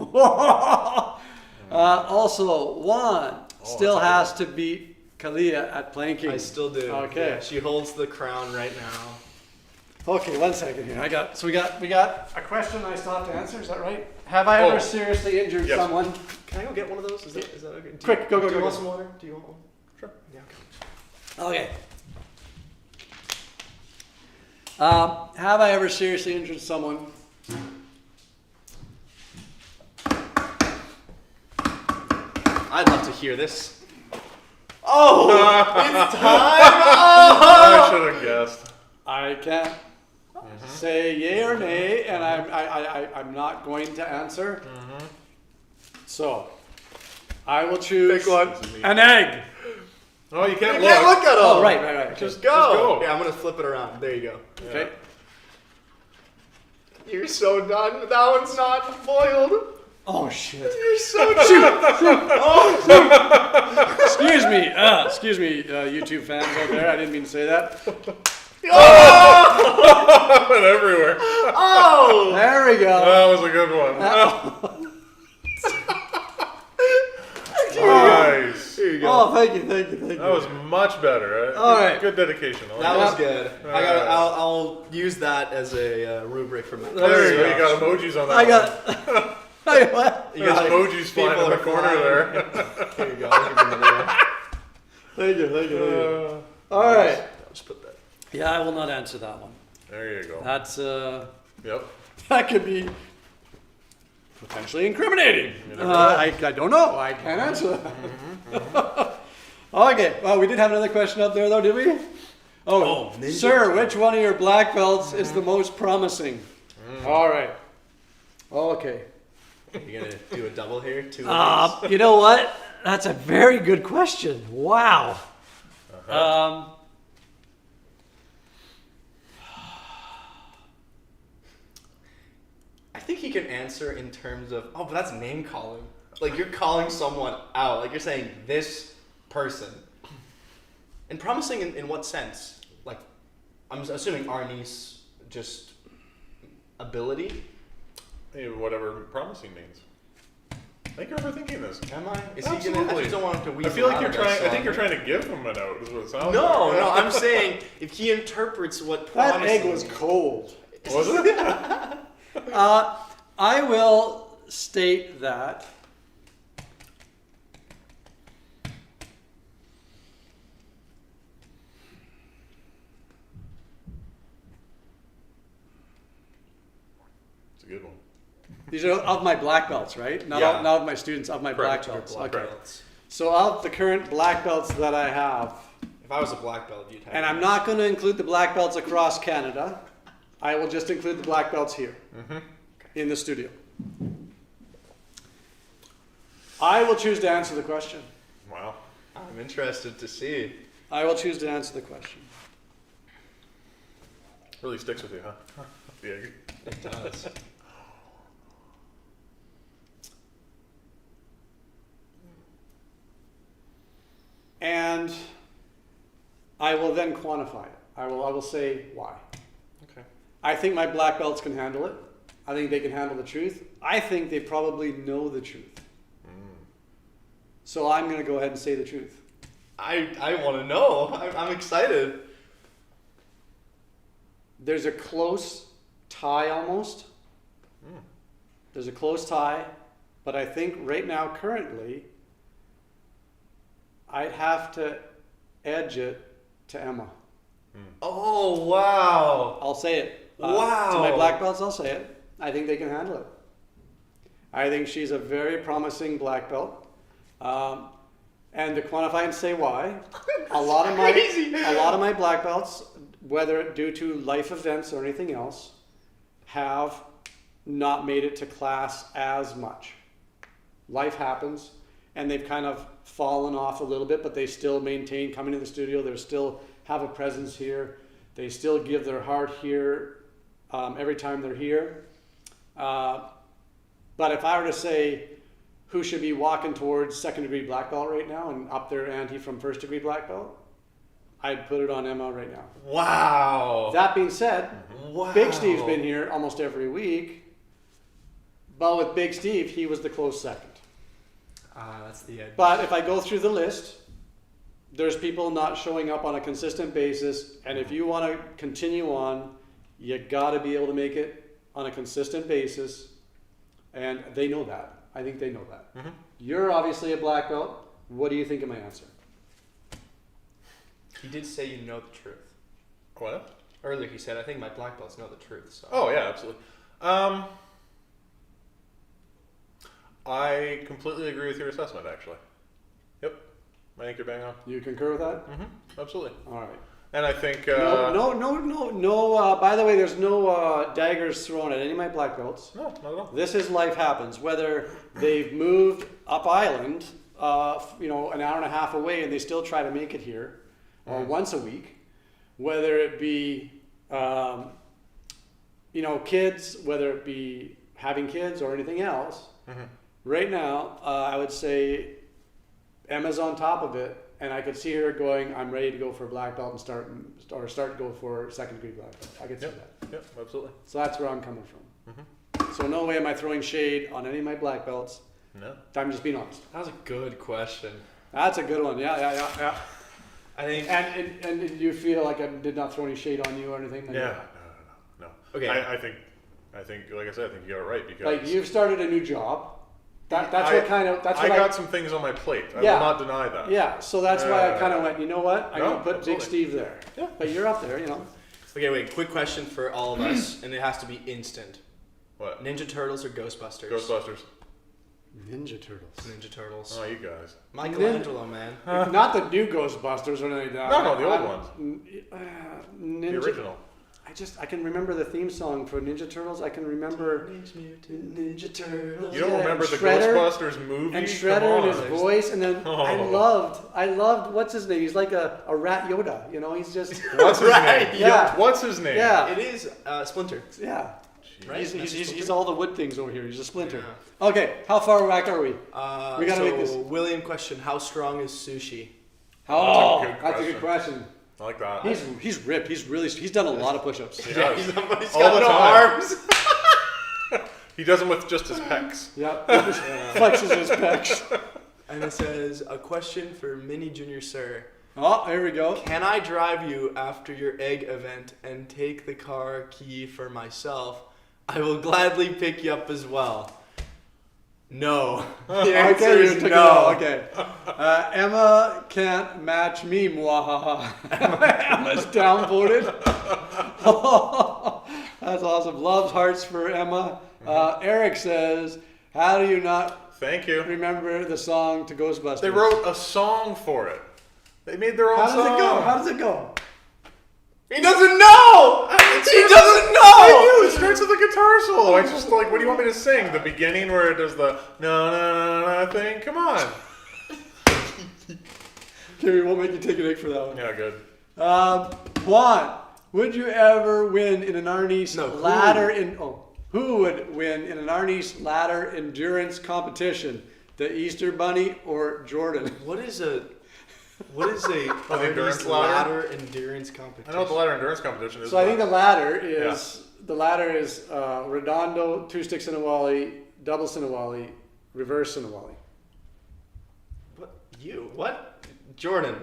Speaker 3: Also, Juan still has to beat Kalia at planking.
Speaker 1: I still do.
Speaker 3: Okay.
Speaker 1: Yeah, she holds the crown right now.
Speaker 3: Okay, 1 second here. We got a question I still have to answer. Is that right? Have I ever
Speaker 2: Oh.
Speaker 3: seriously injured
Speaker 2: Yes.
Speaker 3: someone?
Speaker 1: Can I go get one of those? Is that okay?
Speaker 3: Quick, go,
Speaker 1: Do you
Speaker 3: go.
Speaker 1: want some water? Do you want one?
Speaker 2: Sure.
Speaker 1: Yeah. Okay.
Speaker 3: Okay. Have I ever seriously injured someone?
Speaker 1: I'd love to hear this. Oh, it's time!
Speaker 2: I should have guessed.
Speaker 3: I can't say yay or nay, and I'm not going to answer. So, I will choose
Speaker 1: Pick one.
Speaker 3: an egg.
Speaker 2: Oh, you can't
Speaker 1: You
Speaker 2: look.
Speaker 1: can't look at them.
Speaker 3: Oh, right. Okay.
Speaker 1: Just go.
Speaker 2: Just go.
Speaker 1: Yeah, I'm gonna flip it around. There you go.
Speaker 3: Okay.
Speaker 1: You're so done. That one's not boiled.
Speaker 3: Oh shit.
Speaker 1: You're so done.
Speaker 3: Excuse me, YouTube fans out there. I didn't mean to say that.
Speaker 1: Oh!
Speaker 2: Went everywhere.
Speaker 1: Oh!
Speaker 3: There we go.
Speaker 2: That was a good one. Nice.
Speaker 1: Here you go.
Speaker 3: Oh, thank you.
Speaker 2: That was much better.
Speaker 3: All right.
Speaker 2: Good dedication. I like
Speaker 1: That
Speaker 2: it.
Speaker 1: was good.
Speaker 2: Alright.
Speaker 1: I'll use that as a rubric for my.
Speaker 2: There you go. You got emojis on that.
Speaker 3: I got. What?
Speaker 2: You got
Speaker 1: Right.
Speaker 2: emojis flying
Speaker 1: People
Speaker 2: in the
Speaker 1: are
Speaker 2: corner
Speaker 1: flying.
Speaker 2: there.
Speaker 1: Here you go. I'll give you another one.
Speaker 3: Thank you. All right.
Speaker 1: I'll just put that.
Speaker 3: Yeah, I will not answer that one.
Speaker 2: There you go.
Speaker 3: That's
Speaker 2: Yep.
Speaker 3: that could be potentially incriminating.
Speaker 2: You never know.
Speaker 3: I don't know. I can't answer that. Okay. Well, we did have another question up there, though, did we? Oh,
Speaker 1: ninja.
Speaker 3: sir, which one of your black belts is the most promising? All right. Okay.
Speaker 1: You're gonna do a double here? Two of these?
Speaker 3: You know what? That's a very good question. Wow.
Speaker 1: I think he can answer in terms of, but that's name calling. Like you're calling someone out. Like you're saying this person. And promising in what sense? Like, I'm assuming Arnis just ability.
Speaker 2: Hey, whatever promising means. Thank you for thinking this.
Speaker 1: Am I? Is he
Speaker 2: Absolutely.
Speaker 1: gonna? I just don't want him to
Speaker 2: I
Speaker 1: weasel
Speaker 2: feel like
Speaker 1: out
Speaker 2: you're
Speaker 1: of
Speaker 2: trying.
Speaker 1: this,
Speaker 2: I think you're
Speaker 1: so
Speaker 2: trying to give him an out. Is what it sounds
Speaker 1: No,
Speaker 2: like.
Speaker 1: no. I'm saying if he interprets what
Speaker 3: That
Speaker 1: promising,
Speaker 3: egg was cold.
Speaker 2: Was it?
Speaker 3: I will state that
Speaker 2: It's a good one.
Speaker 3: these are of my black belts, right? Not,
Speaker 1: Yeah.
Speaker 3: not of my students, of my black
Speaker 2: Correct.
Speaker 3: belts.
Speaker 1: black
Speaker 3: Okay.
Speaker 1: belts.
Speaker 3: So of the current black belts that I have,
Speaker 1: If I was a black belt, you'd have.
Speaker 3: and I'm not going to include the black belts across Canada, I will just include the black belts here in the studio. I will choose to answer the question.
Speaker 2: Wow.
Speaker 1: I'm interested to see.
Speaker 3: I will choose to answer the question.
Speaker 2: Really sticks with you, huh? The egg.
Speaker 1: It does.
Speaker 3: And I will then quantify it. I will say why.
Speaker 1: Okay.
Speaker 3: I think my black belts can handle it. I think they can handle the truth. I think they probably know the truth. So I'm going to go ahead and say the truth.
Speaker 1: I want to know. I'm excited.
Speaker 3: There's a close tie almost. There's a close tie, but I think right now, currently, I'd have to edge it to Emma.
Speaker 1: Oh wow!
Speaker 3: I'll say it.
Speaker 1: Wow.
Speaker 3: To my black belts, I'll say it. I think they can handle it. I think she's a very promising black belt. And to quantify and say why, a lot of my black belts, whether due to life events or anything else, have not made it to class as much. Life happens, and they've kind of fallen off a little bit, but they still maintain coming to the studio. They still have a presence here. They still give their heart here every time they're here. But if I were to say who should be walking towards second degree black belt right now and up their ante from first degree black belt, I'd put it on Emma right now.
Speaker 1: Wow!
Speaker 3: That being said,
Speaker 1: Wow!
Speaker 3: Big Steve's been here almost every week, but with Big Steve, he was the close second.
Speaker 1: That's the edge.
Speaker 3: But if I go through the list, there's people not showing up on a consistent basis, and if you want to continue on, you got to be able to make it on a consistent basis, and they know that. I think they know that. You're obviously a black belt. What do you think of my answer?
Speaker 1: He did say you know the truth.
Speaker 2: What?
Speaker 1: Earlier he said, I think my black belts know the truth. So.
Speaker 2: Oh yeah, absolutely. I completely agree with your assessment, actually. Yep. I think you're bang on.
Speaker 3: You concur with that?
Speaker 2: Absolutely.
Speaker 3: All right.
Speaker 2: And I think
Speaker 3: No. By the way, there's no daggers thrown at any of my black belts.
Speaker 2: no, not at all.
Speaker 3: This is life happens. Whether they've moved up island, an hour and a half away, and they still try to make it here, or once a week. Whether it be, kids, whether it be having kids or anything else. Right now, I would say Emma's on top of it. And I could see her going, I'm ready to go for a black belt and start to go for second degree black belt. I could see that.
Speaker 2: Yep, absolutely.
Speaker 3: So that's where I'm coming from. So no way am I throwing shade on any of my black belts.
Speaker 2: No.
Speaker 3: I'm just being honest.
Speaker 1: That was a good question.
Speaker 3: That's a good one. Yeah.
Speaker 1: I think.
Speaker 3: And did you feel like I did not throw any shade on you or anything? Like
Speaker 2: Yeah. No.
Speaker 1: Okay.
Speaker 2: I think, like I said, I think you got it right because.
Speaker 3: Like you've started a new job. That's
Speaker 2: I
Speaker 3: what
Speaker 2: some things on my plate. I
Speaker 3: Yeah.
Speaker 2: will not deny that.
Speaker 3: Yeah, so that's why I kind of went, you know what? I'm going to put Big
Speaker 2: absolutely.
Speaker 3: Steve there.
Speaker 2: Yeah.
Speaker 3: But you're up there,
Speaker 1: Okay, wait. Quick question for all of us, and it has to be instant.
Speaker 2: What?
Speaker 1: Ninja Turtles or Ghostbusters?
Speaker 2: Ghostbusters.
Speaker 3: Ninja Turtles.
Speaker 1: Ninja Turtles.
Speaker 2: Oh, you guys.
Speaker 1: Michelangelo, man.
Speaker 3: Not the new Ghostbusters or anything like that.
Speaker 2: No, the old ones.
Speaker 3: Ninja,
Speaker 2: The original.
Speaker 3: I can remember the theme song for Ninja Turtles. I can remember
Speaker 1: Ninja Turtles.
Speaker 2: You don't
Speaker 3: Yeah,
Speaker 2: remember
Speaker 3: and
Speaker 2: the
Speaker 3: Shredder,
Speaker 2: Ghostbusters movie?
Speaker 3: and
Speaker 2: Come
Speaker 3: Shredder and
Speaker 2: on.
Speaker 3: his voice, and then
Speaker 2: Oh.
Speaker 3: I loved what's his name? He's like a rat Yoda, he's just
Speaker 2: What's his
Speaker 1: Right,
Speaker 2: name?
Speaker 3: yeah.
Speaker 2: What's his name?
Speaker 3: Yeah.
Speaker 1: It is Splinter.
Speaker 3: yeah.
Speaker 1: Right?
Speaker 3: He's all the wood things over here. He's a splinter. Okay, how far back are we? We gotta
Speaker 1: so
Speaker 3: make this.
Speaker 1: William question: how strong is sushi?
Speaker 3: Oh,
Speaker 2: good
Speaker 3: that's a good question.
Speaker 2: I like that.
Speaker 3: He's ripped. He's done a lot of push-ups.
Speaker 2: He does.
Speaker 1: He's
Speaker 2: All
Speaker 1: got
Speaker 2: the
Speaker 1: no
Speaker 2: time.
Speaker 1: arms.
Speaker 2: He does them with just his pecs.
Speaker 3: Yep. He just flexes his pecs.
Speaker 1: And it says, a question for Mini Junior Sir.
Speaker 3: Oh, there we go.
Speaker 1: Can I drive you after your egg event and take the car key for myself? I will gladly pick you up as well. No. The answer
Speaker 3: Okay,
Speaker 1: is
Speaker 3: you took
Speaker 1: no.
Speaker 3: it. Okay. Emma can't match me. Mwahaha. Emma's downvoted. That's awesome. Loves hearts for Emma. Eric says, how do you not
Speaker 2: Thank you.
Speaker 3: remember the song to Ghostbusters?
Speaker 2: They wrote a song for it. They made their own
Speaker 3: How
Speaker 2: song.
Speaker 3: does it go? How does it go?
Speaker 1: He doesn't know! He doesn't know!
Speaker 2: I knew it starts with a guitar solo. I just like, what do you want me to sing? The beginning where it does the no thing? Come on.
Speaker 3: Okay, we won't make you take an egg for that one.
Speaker 2: Yeah, good.
Speaker 3: Juan, would you ever win in an Arnis
Speaker 1: No, who?
Speaker 3: ladder who would win in an Arnis ladder endurance competition? The Easter Bunny or Jordan?
Speaker 1: What is a
Speaker 2: endurance
Speaker 1: ladder endurance competition?
Speaker 2: I know what the ladder endurance competition is.
Speaker 3: So I think
Speaker 2: but-
Speaker 3: the ladder is redondo, 2 sticks in a wally, double Sinawali, reverse Sinawali.
Speaker 1: What? You? What? Jordan.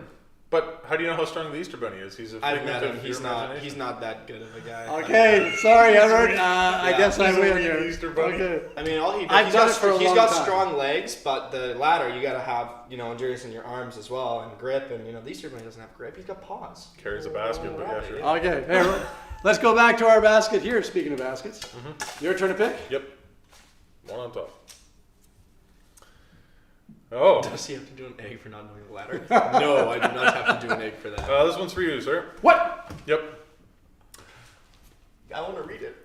Speaker 2: But how do you know how strong the Easter Bunny is? He's a
Speaker 1: I've
Speaker 2: figment
Speaker 1: met him.
Speaker 2: of
Speaker 1: He's
Speaker 2: your
Speaker 1: not.
Speaker 2: imagination.
Speaker 1: He's not that good of a guy.
Speaker 3: Okay, sorry, Edward. I guess I
Speaker 2: He's a
Speaker 3: win
Speaker 2: wee
Speaker 3: here.
Speaker 2: Easter Bunny.
Speaker 3: Okay.
Speaker 1: I mean, all he
Speaker 3: I've done it for a
Speaker 1: he's
Speaker 3: long
Speaker 1: got
Speaker 3: time.
Speaker 1: strong legs, but the ladder you gotta have endurance in your arms as well and grip. And the Easter Bunny doesn't have grip. He's got paws.
Speaker 2: Carries a basket, but yeah, sure.
Speaker 3: Okay, hey, let's go back to our basket here. Speaking of baskets, your turn to pick.
Speaker 2: Yep. One on top. Oh.
Speaker 1: Does he have to do an egg for not knowing the ladder? No, I do not have to do an egg for that.
Speaker 2: This one's for you, sir.
Speaker 3: What?
Speaker 2: Yep.
Speaker 1: I want to read it.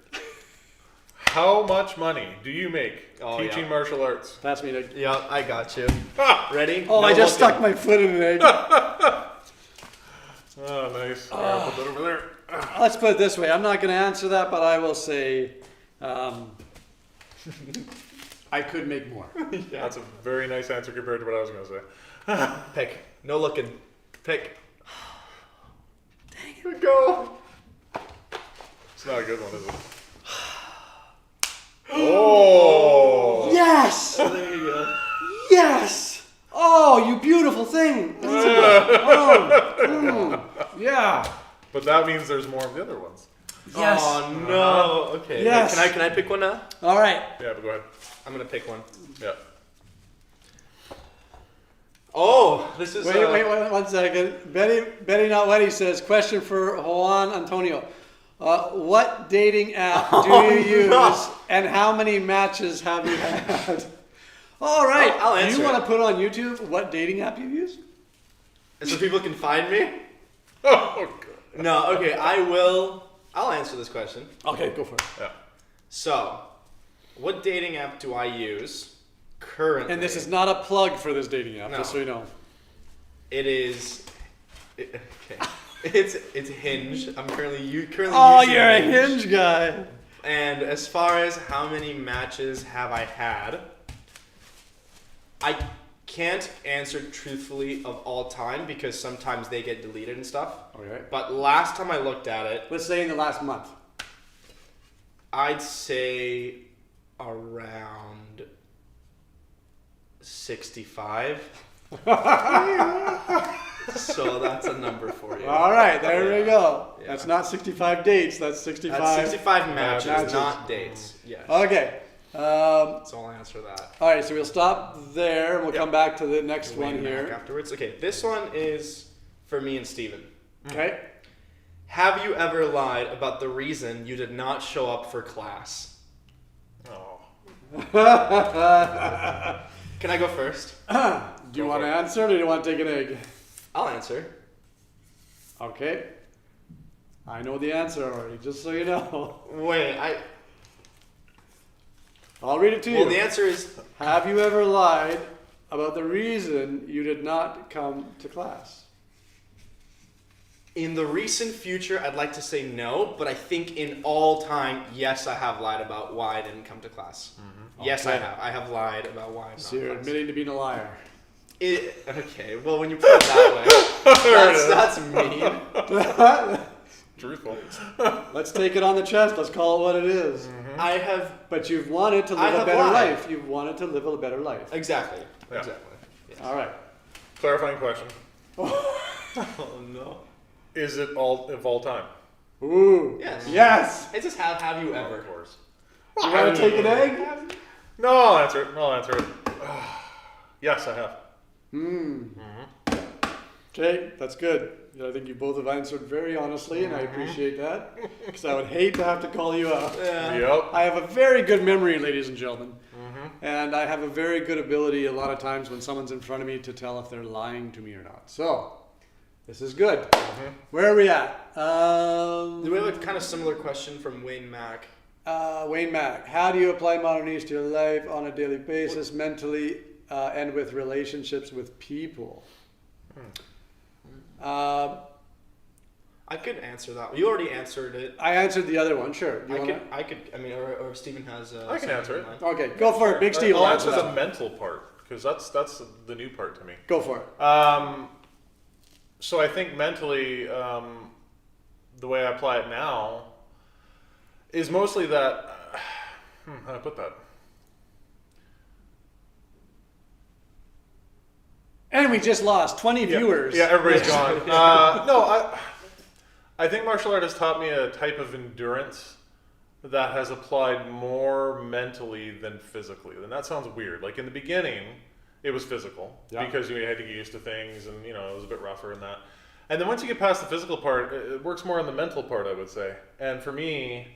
Speaker 2: How much money do you make
Speaker 1: Oh,
Speaker 2: teaching
Speaker 1: yeah.
Speaker 2: martial arts?
Speaker 3: Pass me an egg.
Speaker 1: Yeah, I got you. Ready?
Speaker 3: Oh,
Speaker 1: No
Speaker 3: I just
Speaker 1: looking.
Speaker 3: stuck my foot in an egg.
Speaker 2: Oh, nice. I'll put that over there.
Speaker 3: Let's put it this way. I'm not going to answer that, but I will say I could make more.
Speaker 1: Yeah.
Speaker 2: That's a very nice answer compared to what I was going to say.
Speaker 1: Pick. No looking. Pick. Dang it. Go.
Speaker 2: It's not a good one, is it? Oh!
Speaker 3: Yes!
Speaker 1: There you go.
Speaker 3: Yes! Oh, you beautiful thing! Yeah.
Speaker 2: But that means there's more of the other ones.
Speaker 3: Yes.
Speaker 1: Oh no. Okay.
Speaker 3: Yes.
Speaker 1: Can I pick one now?
Speaker 3: All right.
Speaker 2: Yeah, but go ahead.
Speaker 1: I'm gonna pick one.
Speaker 2: Yeah.
Speaker 1: Oh, this is.
Speaker 3: Wait, 1 second. Betty Not Wetty says, question for Juan Antonio. What dating app do you use and how many matches have you had? All right.
Speaker 1: I'll
Speaker 3: do
Speaker 1: answer
Speaker 3: you want
Speaker 1: it.
Speaker 3: to put on YouTube what dating app you use?
Speaker 1: So people can find me.
Speaker 2: Oh, God.
Speaker 1: No. Okay. I'll answer this question.
Speaker 3: Okay, go for it.
Speaker 2: Yeah.
Speaker 1: So, what dating app do I use currently?
Speaker 3: And this is not a plug for this dating app,
Speaker 1: No.
Speaker 3: just so you know.
Speaker 1: It is. Okay. It's Hinge. I'm currently
Speaker 3: Oh,
Speaker 1: using
Speaker 3: you're a Hinge guy.
Speaker 1: And as far as how many matches have I had, I can't answer truthfully of all time because sometimes they get deleted and stuff.
Speaker 3: Okay.
Speaker 1: But last time I looked at it,
Speaker 3: Let's say in the last month.
Speaker 1: I'd say around 65. So that's a number for you.
Speaker 3: All right, there we go.
Speaker 1: Yeah.
Speaker 3: That's not 65 dates, that's 65.
Speaker 1: That's 65 matches,
Speaker 3: matches.
Speaker 1: not dates. Yes.
Speaker 3: Okay.
Speaker 1: So I'll answer that.
Speaker 3: All right, so we'll stop there and we'll come back to the next
Speaker 1: We'll
Speaker 3: one
Speaker 1: wait back
Speaker 3: here.
Speaker 1: afterwards. Okay, this one is for me and Steven.
Speaker 3: Okay.
Speaker 1: Have you ever lied about the reason you did not show up for class?
Speaker 2: Oh.
Speaker 1: Can I go first?
Speaker 3: Do you
Speaker 2: Go
Speaker 3: want
Speaker 2: for
Speaker 3: to
Speaker 2: it.
Speaker 3: answer or do you want to take an egg?
Speaker 1: I'll answer.
Speaker 3: Okay. I know the answer already, just so you know.
Speaker 1: Wait,
Speaker 3: I'll read it to
Speaker 1: well,
Speaker 3: you.
Speaker 1: the answer is
Speaker 3: Have you ever lied about the reason you did not come to class?
Speaker 1: in the recent future, I'd like to say no, but I think in all time, yes, I have lied about why I didn't come to class. Mm-hmm. Yes, I
Speaker 3: Okay.
Speaker 1: have. I have lied about why I'm not
Speaker 3: So you're
Speaker 1: in class.
Speaker 3: admitting to being a liar.
Speaker 1: Okay, well, when you put it that way, that's mean.
Speaker 2: Truthful.
Speaker 3: Let's take it on the chest. Let's call it what it is.
Speaker 1: I have
Speaker 3: But you've wanted to live a better life. You've wanted to live a better life.
Speaker 1: exactly.
Speaker 2: Yeah.
Speaker 1: Exactly. Yes.
Speaker 3: All right.
Speaker 2: Clarifying question.
Speaker 1: Oh no.
Speaker 2: Is it all of all time?
Speaker 3: Ooh.
Speaker 1: Yes.
Speaker 3: Yes.
Speaker 1: It's just have you ever?
Speaker 2: Of course.
Speaker 3: You want to take an egg?
Speaker 2: No, I'll answer it. Yes, I have.
Speaker 3: Okay, that's good. I think you both have answered very honestly, and I appreciate that, because I would hate to have to call you out.
Speaker 1: Yeah.
Speaker 2: Yep.
Speaker 3: I have a very good memory, ladies and gentlemen, and I have a very good ability a lot of times when someone's in front of me to tell if they're lying to me or not. So, this is good. Where are we at?
Speaker 1: Do we have a kind of similar question from Wayne Mack?
Speaker 3: Wayne Mack, how do you apply modernese to your life on a daily basis, mentally, and with relationships with people?
Speaker 1: I could answer that. You already answered it.
Speaker 3: I answered the other one, sure. You wanna-
Speaker 1: I mean, or Stephen has.
Speaker 2: I can answer it.
Speaker 3: Okay, go for it. Big Steve will
Speaker 2: I'll
Speaker 3: answer
Speaker 2: answer
Speaker 3: that.
Speaker 2: the mental part, because that's the new part to me.
Speaker 3: Go for it.
Speaker 2: So I think mentally, the way I apply it now is mostly that. How do I put that?
Speaker 3: And we just lost 20 viewers.
Speaker 2: Yeah, everybody's gone. No, I think martial art has taught me a type of endurance that has applied more mentally than physically. And that sounds weird. Like in the beginning, it was physical because you had to get used to things, and it was a bit rougher and that. And then once you get past the physical part, it works more on the mental part, I would say. And for me,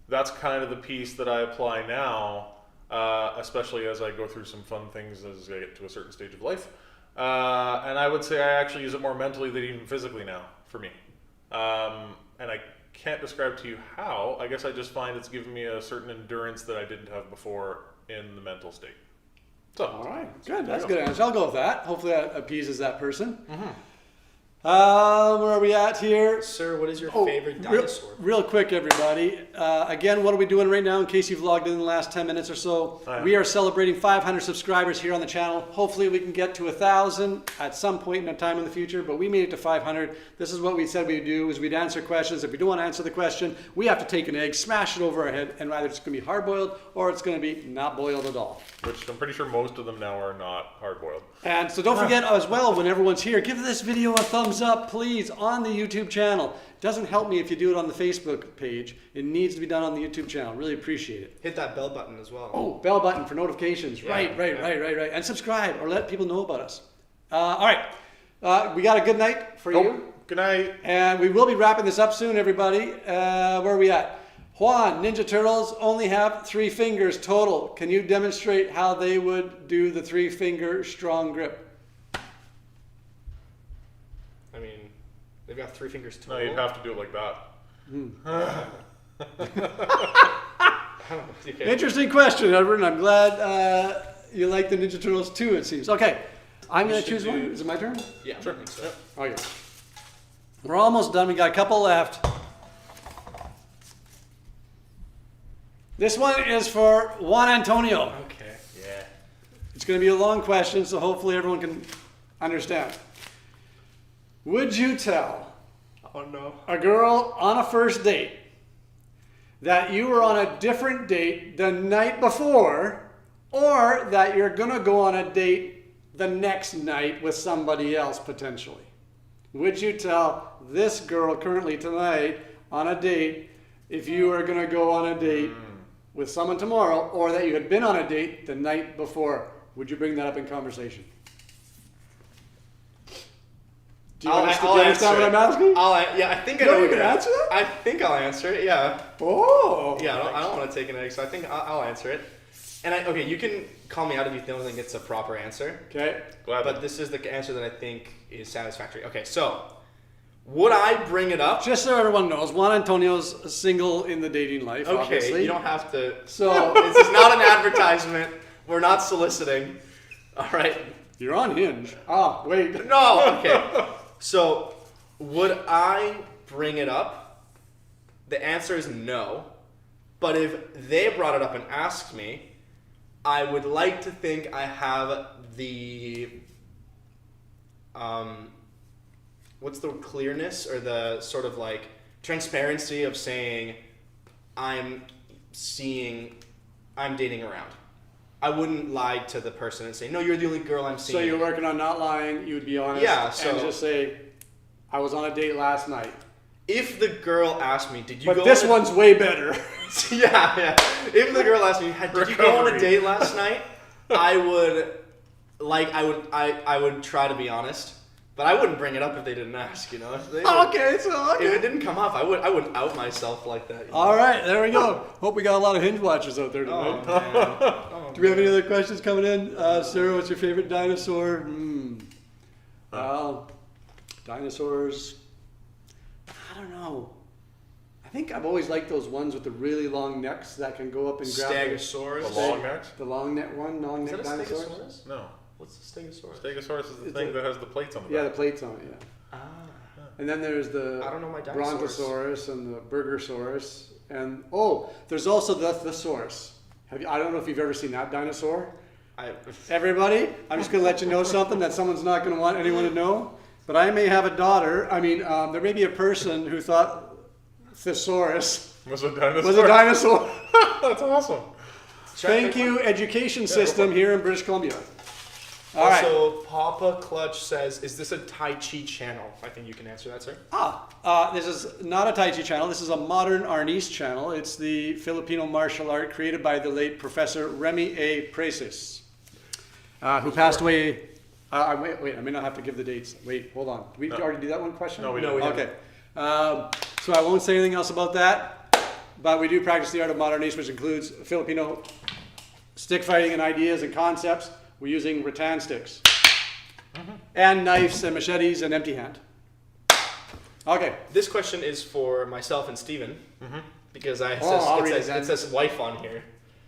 Speaker 2: that's kind of the piece that I apply now, especially as I go through some fun things as I get to a certain stage of life. And I would say I actually use it more mentally than even physically now for me. And I can't describe to you how. I guess I just find it's given me a certain endurance that I didn't have before in the mental state. So,
Speaker 3: All right, good. That's a good answer. I'll go with that. Hopefully that appeases that person. Where are we at here?
Speaker 1: Sir, what is your favorite dinosaur?
Speaker 3: Real quick, everybody. Again, what are we doing right now in case you've logged in the last 10 minutes or so? We are celebrating 500 subscribers here on the channel. Hopefully we can get to 1,000 at some point in a time in the future, but we made it to 500. This is what we said we'd do, is we'd answer questions. If we don't want to answer the question, we have to take an egg, smash it over our head, and either it's going to be hard-boiled or it's going to be not boiled at all.
Speaker 2: which I'm pretty sure most of them now are not hard-boiled.
Speaker 3: And so don't forget as well, when everyone's here, give this video a thumbs up, please, on the YouTube channel. It doesn't help me if you do it on the Facebook page. It needs to be done on the YouTube channel. Really appreciate it.
Speaker 1: Hit that bell button as well.
Speaker 3: Oh, bell button for notifications.
Speaker 1: Yeah,
Speaker 3: Right.
Speaker 1: yeah.
Speaker 3: And subscribe or let people know about us. All right. We got a good night for you.
Speaker 2: Good night.
Speaker 3: And we will be wrapping this up soon, everybody. Where are we at? Juan, Ninja Turtles only have 3 fingers total. Can you demonstrate how they would do the 3-finger strong grip?
Speaker 1: I mean, they've got 3 fingers
Speaker 2: No,
Speaker 1: total.
Speaker 2: you'd have to do it like that.
Speaker 1: Okay.
Speaker 3: Interesting question, Edward. I'm glad you like the Ninja Turtles too, it seems. Okay, I'm going to choose one. Is it my turn?
Speaker 1: Yeah, sure. I think so.
Speaker 3: Okay. We're almost done. We got a couple left. This one is for Juan Antonio.
Speaker 1: Okay. Yeah.
Speaker 3: It's going to be a long question, so hopefully everyone can understand. Would you tell
Speaker 1: Oh no.
Speaker 3: a girl on a first date that you were on a different date the night before, or that you're going to go on a date the next night with somebody else potentially? Would you tell this girl currently tonight on a date if you were going to go on a date with someone tomorrow, or that you had been on a date the night before? Would you bring that up in conversation? Do you understand what I'm asking?
Speaker 1: Yeah, I think I
Speaker 3: No,
Speaker 1: know
Speaker 3: you
Speaker 1: what
Speaker 3: can
Speaker 1: you're
Speaker 3: answer that?
Speaker 1: I think I'll answer it. Yeah.
Speaker 3: Oh.
Speaker 1: Yeah. I don't want to take an egg, so I think I'll answer it. And okay, you can call me out if you don't think it's a proper answer.
Speaker 3: Okay.
Speaker 1: But this is the answer that I think is satisfactory. Okay, so would I bring it up?
Speaker 3: Just so everyone knows, Juan Antonio's single in the dating life,
Speaker 1: Okay,
Speaker 3: obviously.
Speaker 1: you don't have to.
Speaker 3: So
Speaker 1: This is not an advertisement. We're not soliciting. All right.
Speaker 3: you're on Hinge. Ah, wait.
Speaker 1: No. Okay. So would I bring it up? The answer is no. But if they brought it up and asked me, I would like to think I have the what's the clearness or the sort of like transparency of saying I'm dating around. I wouldn't lie to the person and say, no, you're the only girl I'm seeing.
Speaker 3: So you're working on not lying. You would be honest.
Speaker 1: Yeah, so
Speaker 3: and just say, I was on a date last night.
Speaker 1: if the girl asked me, did you
Speaker 3: But
Speaker 1: go
Speaker 3: this
Speaker 1: on
Speaker 3: one's way better.
Speaker 1: yeah. If the girl asked me, did you go on a date last night? I would try to be honest, but I wouldn't bring it up if they didn't ask. You know, if it didn't come up, I wouldn't out myself like that. You know?
Speaker 3: All right, there we go. Hope we got a lot of Hinge watchers out there
Speaker 1: Oh,
Speaker 3: tonight.
Speaker 1: man. Oh,
Speaker 3: Do we have any other questions coming in? Sarah, what's your favorite dinosaur? Dinosaurs. I don't know. I think I've always liked those ones with the really long necks that can go up and grab
Speaker 1: Stegosaurus.
Speaker 2: The long necks?
Speaker 3: the long neck one, long
Speaker 1: Is
Speaker 3: neck
Speaker 1: that a
Speaker 3: dinosaurs.
Speaker 1: Stegosaurus?
Speaker 2: No.
Speaker 1: What's the Stegosaurus?
Speaker 2: Stegosaurus is the
Speaker 3: It's
Speaker 2: thing that has the plates on the
Speaker 3: Yeah, the
Speaker 2: back.
Speaker 3: plates on it. Yeah.
Speaker 1: Ah.
Speaker 3: And then there's the
Speaker 1: I don't know my dinosaurs.
Speaker 3: Brontosaurus and the Burgersaurus, and there's also the Thesaurus. I don't know if you've ever seen that dinosaur. Everybody, I'm just going to let you know something that someone's not going to want anyone to know. But I may have a daughter. I mean, there may be a person who thought Thesaurus
Speaker 2: Was a dinosaur?
Speaker 3: was a dinosaur.
Speaker 2: That's awesome.
Speaker 3: Thank you, education system here in British Columbia. All right.
Speaker 1: Also, Papa Clutch says, is this a Tai Chi channel? I think you can answer that, sir.
Speaker 3: This is not a Tai Chi channel. This is a modern Arnis channel. It's the Filipino martial art created by the late Professor Remy A. Precis, who passed away. Wait, I may not have to give the dates. Wait, hold on. Did we already do that one question?
Speaker 2: No, we
Speaker 1: No,
Speaker 2: didn't.
Speaker 1: we
Speaker 3: Okay. So I won't say anything else about that, but we do practice the art of modernese, which includes Filipino stick fighting and ideas and concepts. We're using rattan sticks and knives and machetes and empty hand. Okay.
Speaker 1: This question is for myself and Steven, because
Speaker 3: I'll read it then.
Speaker 1: it says wife on here,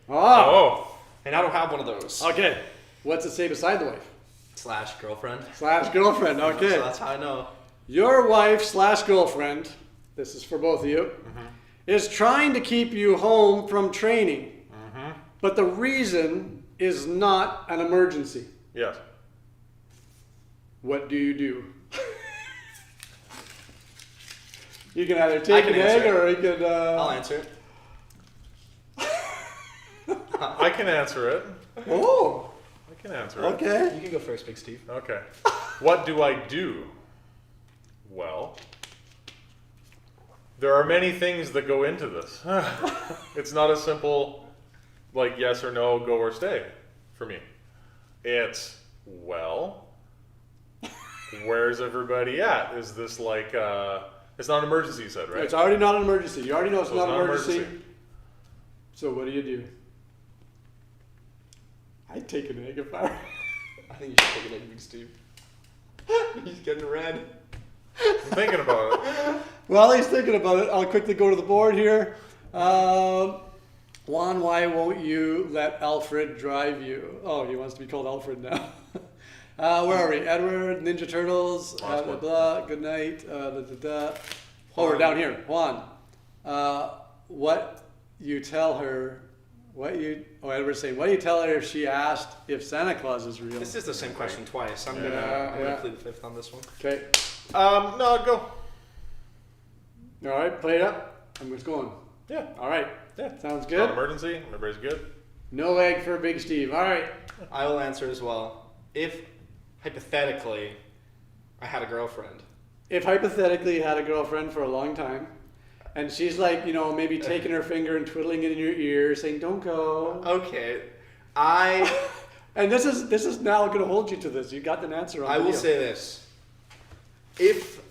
Speaker 2: Oh.
Speaker 1: and I don't have one of those.
Speaker 3: Okay. What's it say beside the wife?
Speaker 1: / girlfriend.
Speaker 3: / girlfriend. Okay.
Speaker 1: So that's how I know.
Speaker 3: Your wife / girlfriend, this is for both of you, is trying to keep you home from training. But the reason is not an emergency.
Speaker 2: Yes.
Speaker 3: What do you do? You can either take
Speaker 1: can
Speaker 3: an
Speaker 1: answer
Speaker 3: egg
Speaker 1: it.
Speaker 3: or you can...
Speaker 1: I'll answer it.
Speaker 2: I can answer it.
Speaker 3: Oh,
Speaker 2: I can answer it.
Speaker 3: okay.
Speaker 1: You can go first, Big Steve.
Speaker 2: Okay. What do I do? Well, there are many things that go into this. It's not a simple, like, yes or no, go or stay for me. It's, well, where's everybody at? Is this like, it's not an emergency, you said, right?
Speaker 3: It's already not an emergency. You already know it's
Speaker 2: So
Speaker 3: not
Speaker 2: it's
Speaker 3: an
Speaker 2: not
Speaker 3: emergency.
Speaker 2: emergency.
Speaker 3: So what do? I'd take an egg if I were...
Speaker 1: I think you should take an egg, Big Steve. He's getting red.
Speaker 2: I'm thinking about it.
Speaker 3: While he's thinking about it, I'll quickly go to the board here. Juan, why won't you let Alfred drive you? Oh, he wants to be called Alfred now. Where are we? Edward, Ninja Turtles, blah, blah, blah, good night. Oh, we're down here. Juan, what you tell her, Edward's saying, what do you tell her if she asked if Santa Claus is real?
Speaker 1: This is the same question twice. I'm
Speaker 3: Yeah,
Speaker 1: gonna plead the fifth on this one.
Speaker 3: Okay.
Speaker 2: No, go.
Speaker 3: All right, play it up. I'm just going.
Speaker 2: Yeah.
Speaker 3: All right.
Speaker 2: Yeah.
Speaker 3: Sounds
Speaker 2: Not
Speaker 3: good.
Speaker 2: an emergency. Everybody's good.
Speaker 3: No egg for Big Steve. All right.
Speaker 1: I will answer as well. If hypothetically I had a girlfriend,
Speaker 3: If hypothetically you had a girlfriend for a long time, and she's like, maybe taking her finger and twiddling it in your ear, saying, "Don't go."
Speaker 1: okay,
Speaker 3: And this is now going to hold you to this. You got an answer on
Speaker 1: I will
Speaker 3: video.
Speaker 1: say this. If,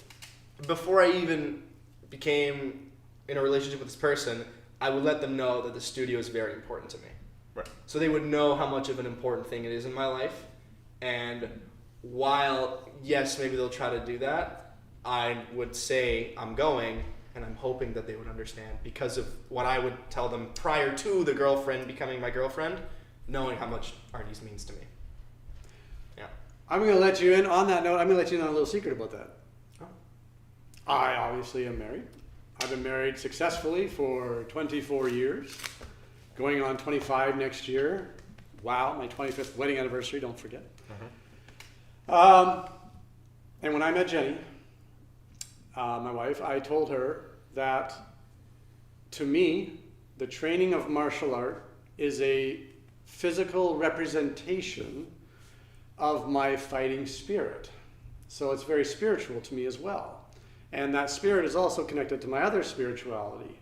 Speaker 1: before I even became in a relationship with this person, I would let them know that the studio is very important to me.
Speaker 2: Right.
Speaker 1: So they would know how much of an important thing it is in my life. And while, yes, maybe they'll try to do that, I would say I'm going, and I'm hoping that they would understand because of what I would tell them prior to the girlfriend becoming my girlfriend, knowing how much Arnis means to me. Yeah.
Speaker 3: I'm going to let you in on that note. I'm going to let you in on a little secret about that.
Speaker 1: Oh.
Speaker 3: I obviously am married. I've been married successfully for 24 years, going on 25 next year. Wow, my 25th wedding anniversary, don't forget. And when I met Jenny, my wife, I told her that, to me, the training of martial art is a physical representation of my fighting spirit. So it's very spiritual to me as well. And that spirit is also connected to my other spirituality.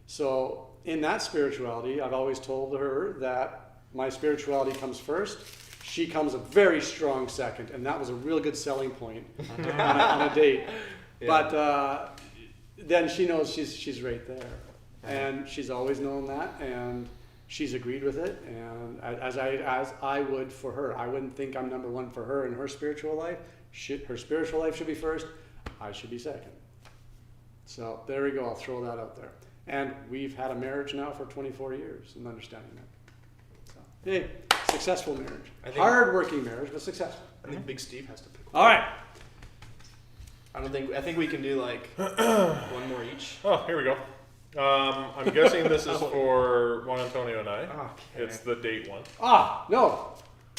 Speaker 3: So in that spirituality, I've always told her that my spirituality comes first. She comes a very strong second. And that was a real good selling point on a date. Yeah. But then she knows she's right there. And she's always known that. And she's agreed with it. And as I would for her. I wouldn't think I'm number one for her in her spiritual life. Her spiritual life should be first. I should be second. So there we go. I'll throw that out there. And we've had a marriage now for 24 years and understanding that. So, hey, successful marriage. Hard-working marriage, but successful.
Speaker 1: I think Big Steve has to pick one.
Speaker 3: All right.
Speaker 1: I think we can do like one more each.
Speaker 2: Oh, here we go. I'm guessing this is for Juan Antonio and I.
Speaker 1: Okay.
Speaker 2: It's the date one.
Speaker 3: No.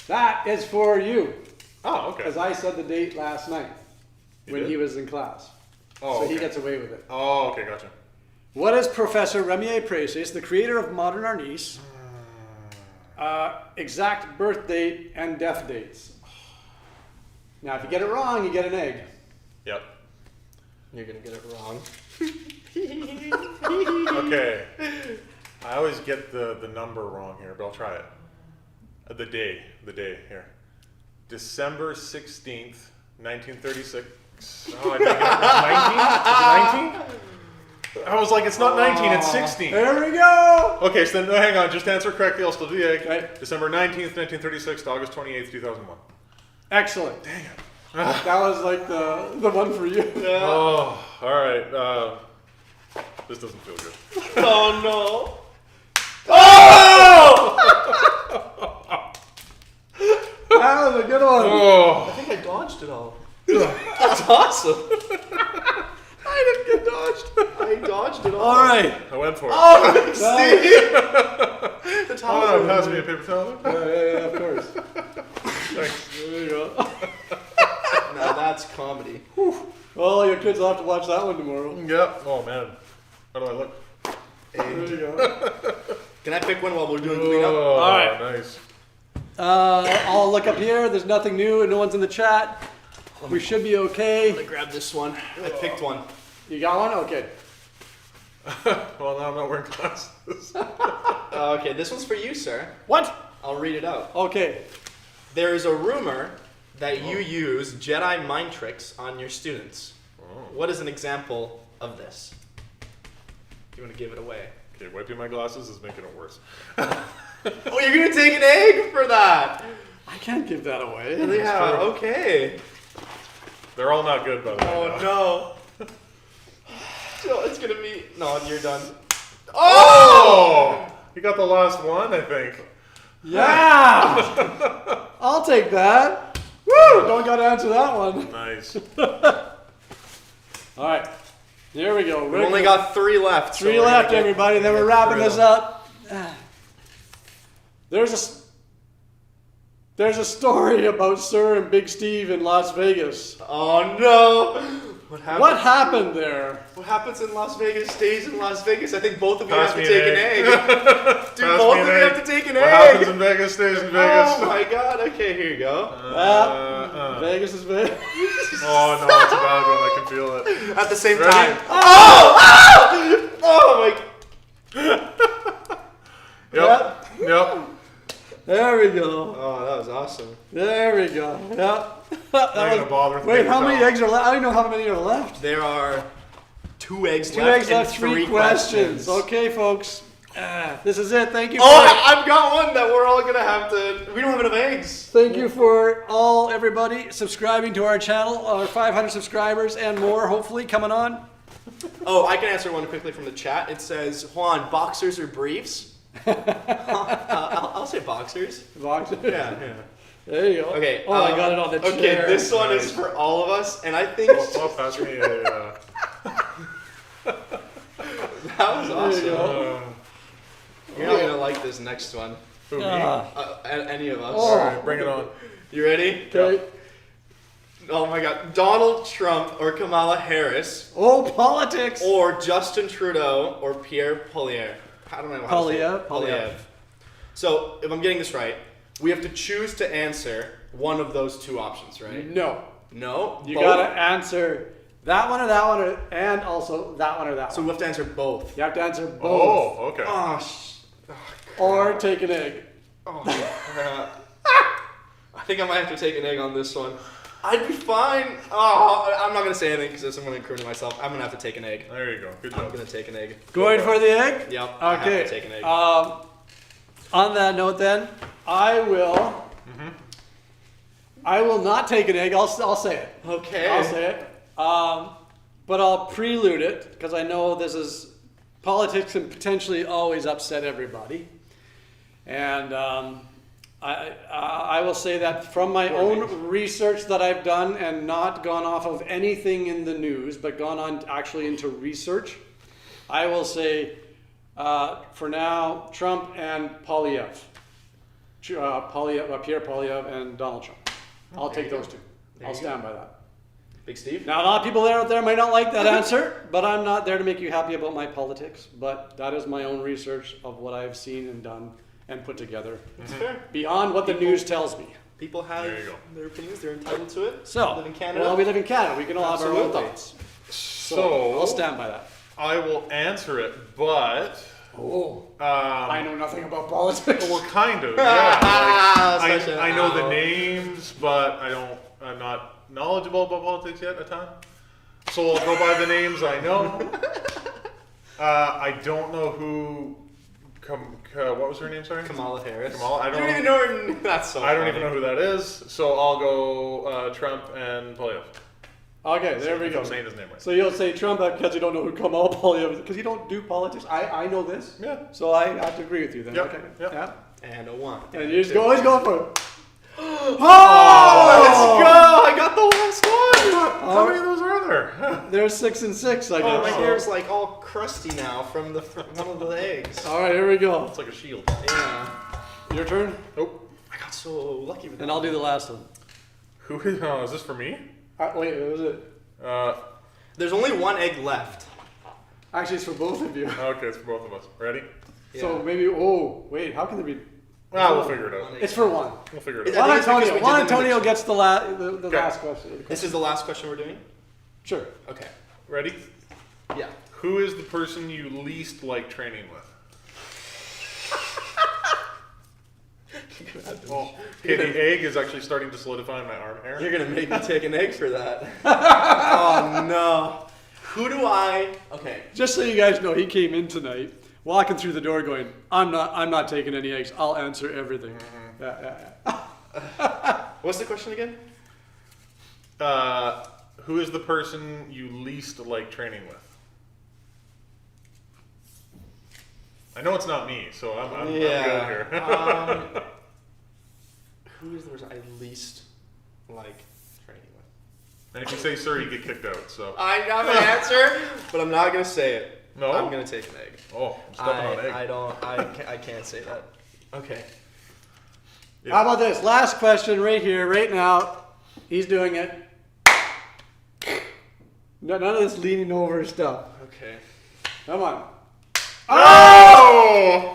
Speaker 3: That is for you.
Speaker 2: Oh, okay.
Speaker 3: Because I said the date last night when he was in class.
Speaker 2: Oh,
Speaker 3: so
Speaker 2: okay.
Speaker 3: he gets away with it.
Speaker 2: Oh, okay, gotcha.
Speaker 3: What is Professor Remier Preces, the creator of modern Arnis, exact birth date and death dates? Now, if you get it wrong, you get an egg.
Speaker 2: Yep.
Speaker 1: You're going to get it wrong.
Speaker 2: Okay. I always get the number wrong here, but I'll try it. The day here. December 16th, 1936. Oh, I think it's 19? Is it 19? I was like, it's not 19, it's 16.
Speaker 3: There we go.
Speaker 2: Okay, so then, hang on, just answer correctly, I'll still do the egg.
Speaker 3: Right.
Speaker 2: December 19th, 1936 to August 28th, 2001.
Speaker 3: Excellent.
Speaker 2: Dang it.
Speaker 3: That was like the one for you.
Speaker 2: Yeah. Oh, all right. This doesn't feel good.
Speaker 1: Oh, no.
Speaker 3: Oh! That was a good one.
Speaker 2: Oh.
Speaker 1: I think I dodged it all. That's awesome. I didn't get dodged. I dodged it all.
Speaker 3: All right.
Speaker 2: I went for it.
Speaker 1: Oh, Steve. The towel.
Speaker 2: Pass me a paper towel.
Speaker 3: Yeah, of course.
Speaker 2: Thanks.
Speaker 3: There you go.
Speaker 1: Now that's comedy.
Speaker 3: Well, your kids will have to watch that one tomorrow.
Speaker 2: Yep. Oh, man. How do I look?
Speaker 3: There you go.
Speaker 1: Can I pick one while we're doing cleanup?
Speaker 2: Oh,
Speaker 3: all right.
Speaker 2: Nice.
Speaker 3: I'll look up here. There's nothing new and no one's in the chat. We should be okay.
Speaker 1: I'm gonna grab this one. I picked one.
Speaker 3: You got one? Okay.
Speaker 2: Well, now I'm not wearing glasses.
Speaker 1: Okay, this one's for you, sir.
Speaker 3: What?
Speaker 1: I'll read it out.
Speaker 3: Okay.
Speaker 1: There is a rumor that you use Jedi mind tricks on your students. What is an example of this? You want to give it away?
Speaker 2: Okay, wiping my glasses is making it worse.
Speaker 1: Oh, you're gonna take an egg for that?
Speaker 3: I can't give that away.
Speaker 1: Yeah. Okay.
Speaker 2: They're all not good, by the way.
Speaker 1: Oh no. So it's gonna be. No, you're done. Oh!
Speaker 2: You got the last one, I think.
Speaker 3: Yeah! I'll take that. Woo! Don't gotta answer that one.
Speaker 2: Nice.
Speaker 3: All right. There we go.
Speaker 1: We've only got 3 left.
Speaker 3: Three left, everybody. Then we're wrapping this up. There's a story about Sir and Big Steve in Las Vegas.
Speaker 1: Oh no!
Speaker 3: What happened there?
Speaker 1: What happens in Las Vegas stays in Las Vegas. I think both of you
Speaker 2: Pass
Speaker 1: have to
Speaker 2: me
Speaker 1: take
Speaker 2: an
Speaker 1: an
Speaker 2: egg.
Speaker 1: egg. Dude, both of you have to take an
Speaker 2: What
Speaker 1: egg.
Speaker 2: happens in Vegas stays in Vegas.
Speaker 1: Oh my god. Okay, here you go.
Speaker 3: Vegas is Vegas.
Speaker 2: Oh no, it's a bad one. I can feel it.
Speaker 1: At the same
Speaker 2: Ready?
Speaker 1: time. Oh! Oh my.
Speaker 2: Yep.
Speaker 3: There we go.
Speaker 1: Oh, that was awesome.
Speaker 3: There we go. Yep.
Speaker 2: Not gonna bother with
Speaker 3: Wait,
Speaker 2: paper
Speaker 3: how many
Speaker 2: towel.
Speaker 3: eggs are left? I don't know how many are left.
Speaker 1: There are 2 eggs
Speaker 3: 2
Speaker 1: left.
Speaker 3: eggs left,
Speaker 1: and
Speaker 3: 3 questions. Okay, folks. This is it. Thank you.
Speaker 1: I've got one that we're all gonna have to. We don't have enough eggs.
Speaker 3: Thank you for everybody subscribing to our channel. Our 500 subscribers and more, hopefully, coming on.
Speaker 1: Oh, I can answer one quickly from the chat. It says, Juan, boxers or briefs? I'll say boxers.
Speaker 3: Boxers.
Speaker 1: Yeah.
Speaker 3: There you go.
Speaker 1: Okay.
Speaker 3: Oh, I got it on the chair.
Speaker 1: Okay, this one
Speaker 2: Nice.
Speaker 1: is for all of us, and I think
Speaker 2: Well, pass me a.
Speaker 1: that was awesome.
Speaker 3: go.
Speaker 1: You're not gonna like this next one.
Speaker 2: Who, me?
Speaker 3: Ah.
Speaker 1: Any of us.
Speaker 3: Oh.
Speaker 2: All right, bring it on.
Speaker 1: You ready?
Speaker 3: Okay.
Speaker 1: Oh my God, Donald Trump or Kamala Harris,
Speaker 3: Oh, politics.
Speaker 1: or Justin Trudeau or Pierre Poilievre. I don't know how to say it.
Speaker 3: Poilievre.
Speaker 1: So if I'm getting this right, we have to choose to answer one of those two options, right?
Speaker 3: No.
Speaker 1: No.
Speaker 3: You
Speaker 1: both?
Speaker 3: gotta answer that one or that one, and also that one or that
Speaker 1: So we
Speaker 3: one.
Speaker 1: have to answer both.
Speaker 3: You have to answer both.
Speaker 2: Oh, okay.
Speaker 3: Or take an egg.
Speaker 1: Oh, crap. I think I might have to take an egg on this one. I'd be fine. Oh, I'm not going to say anything because I'm going to incriminate myself. I'm going to have to take an egg.
Speaker 2: There you go. Good
Speaker 1: I'm
Speaker 2: job.
Speaker 1: going to take an egg.
Speaker 3: Going for the egg?
Speaker 1: Yep. I
Speaker 3: Okay.
Speaker 1: have to take an egg.
Speaker 3: On that note, then, I will not take an egg. I'll say it.
Speaker 1: Okay.
Speaker 3: I'll say it. But I'll prelude it because I know this is politics can potentially always upset everybody. And I will say that from my own research that I've done and not gone off of anything in the news, but gone on actually into research, I will say for now, Trump and Poilievre. Pierre Poilievre and Donald Trump. I'll take those two. I'll stand by that.
Speaker 1: Big Steve?
Speaker 3: Now, a lot of people out there might not like that answer, but I'm not there to make you happy about my politics. But that is my own research of what I've seen and done and put together.
Speaker 1: That's fair.
Speaker 3: Beyond what the news tells me.
Speaker 1: People have
Speaker 2: There you go.
Speaker 1: their opinions. They're entitled to it.
Speaker 3: So,
Speaker 1: Live in Canada.
Speaker 3: well, we live in Canada. We can all have our own
Speaker 1: Absolutely.
Speaker 3: thoughts.
Speaker 2: So
Speaker 3: I'll stand by that.
Speaker 2: I will answer it, but
Speaker 3: I know nothing about politics.
Speaker 2: well, kind of. Yeah. Like,
Speaker 1: Such an
Speaker 2: I know the
Speaker 1: owl.
Speaker 2: names, but I'm not knowledgeable about politics yet a ton. So I'll go by the names I know. I don't know who. What was her name? Sorry.
Speaker 1: Kamala Harris.
Speaker 2: Kamala. I
Speaker 1: You
Speaker 2: don't
Speaker 1: don't even know her. That's so
Speaker 2: I don't
Speaker 1: funny.
Speaker 2: even know who that is. So I'll go Trump and Poilievre.
Speaker 3: Okay, there we
Speaker 2: If
Speaker 3: go.
Speaker 2: I'm saying his name right.
Speaker 3: So you'll say Trump because you don't know who Kamala Poilievre is because you don't do politics. I know this.
Speaker 2: Yeah.
Speaker 3: So I have to agree with you then.
Speaker 2: Yep,
Speaker 3: Okay.
Speaker 2: yep.
Speaker 3: Yeah.
Speaker 1: And a one.
Speaker 3: And you just always go for it.
Speaker 1: Oh, let's go! I got the last one.
Speaker 2: How many of those are there?
Speaker 3: There's 6 and 6, I
Speaker 1: Oh,
Speaker 3: guess.
Speaker 1: my hair's like all crusty now from the one of the eggs.
Speaker 3: All right, here we go.
Speaker 2: It's like a shield.
Speaker 1: Yeah.
Speaker 3: Your turn,
Speaker 2: Nope.
Speaker 1: I got so lucky with that.
Speaker 3: and I'll do the last one.
Speaker 2: Who is? Oh, is this for me?
Speaker 3: Wait, what was it?
Speaker 1: There's only one egg left.
Speaker 3: Actually, it's for both of you.
Speaker 2: Okay, it's for both of us. Ready?
Speaker 3: So
Speaker 1: Yeah.
Speaker 3: maybe. Oh, wait. How can there be?
Speaker 2: We'll figure it out.
Speaker 3: It's for one.
Speaker 2: We'll figure it
Speaker 1: Is
Speaker 2: out.
Speaker 1: I think it's because we
Speaker 3: Juan
Speaker 1: did them
Speaker 3: Antonio
Speaker 1: in the-
Speaker 3: gets the
Speaker 2: Okay.
Speaker 3: last question.
Speaker 1: This is the last question we're doing?
Speaker 3: Sure.
Speaker 1: Okay.
Speaker 2: Ready?
Speaker 1: Yeah.
Speaker 2: Who is the person you least like training with? Oh, okay, the egg is actually starting to solidify in my arm hair.
Speaker 1: You're gonna make me take an egg for that. Oh no. Who do I? Okay.
Speaker 3: Just so you guys know, he came in tonight, walking through the door, going, "I'm not taking any eggs. I'll answer everything." Yeah.
Speaker 1: What's the question again?
Speaker 2: Who is the person you least like training with? I know it's not me, so I'm good here.
Speaker 1: Who is the person I least like training with?
Speaker 2: And if you say sir, you get kicked out. So
Speaker 1: I have an answer, but I'm not gonna say it.
Speaker 2: No?
Speaker 1: I'm gonna take an egg.
Speaker 2: oh, I'm stepping on egg.
Speaker 1: I can't say that. Okay.
Speaker 3: How about this? Last question right here, right now. He's doing it. None of this leaning over stuff.
Speaker 1: Okay.
Speaker 3: Come on.
Speaker 2: Oh!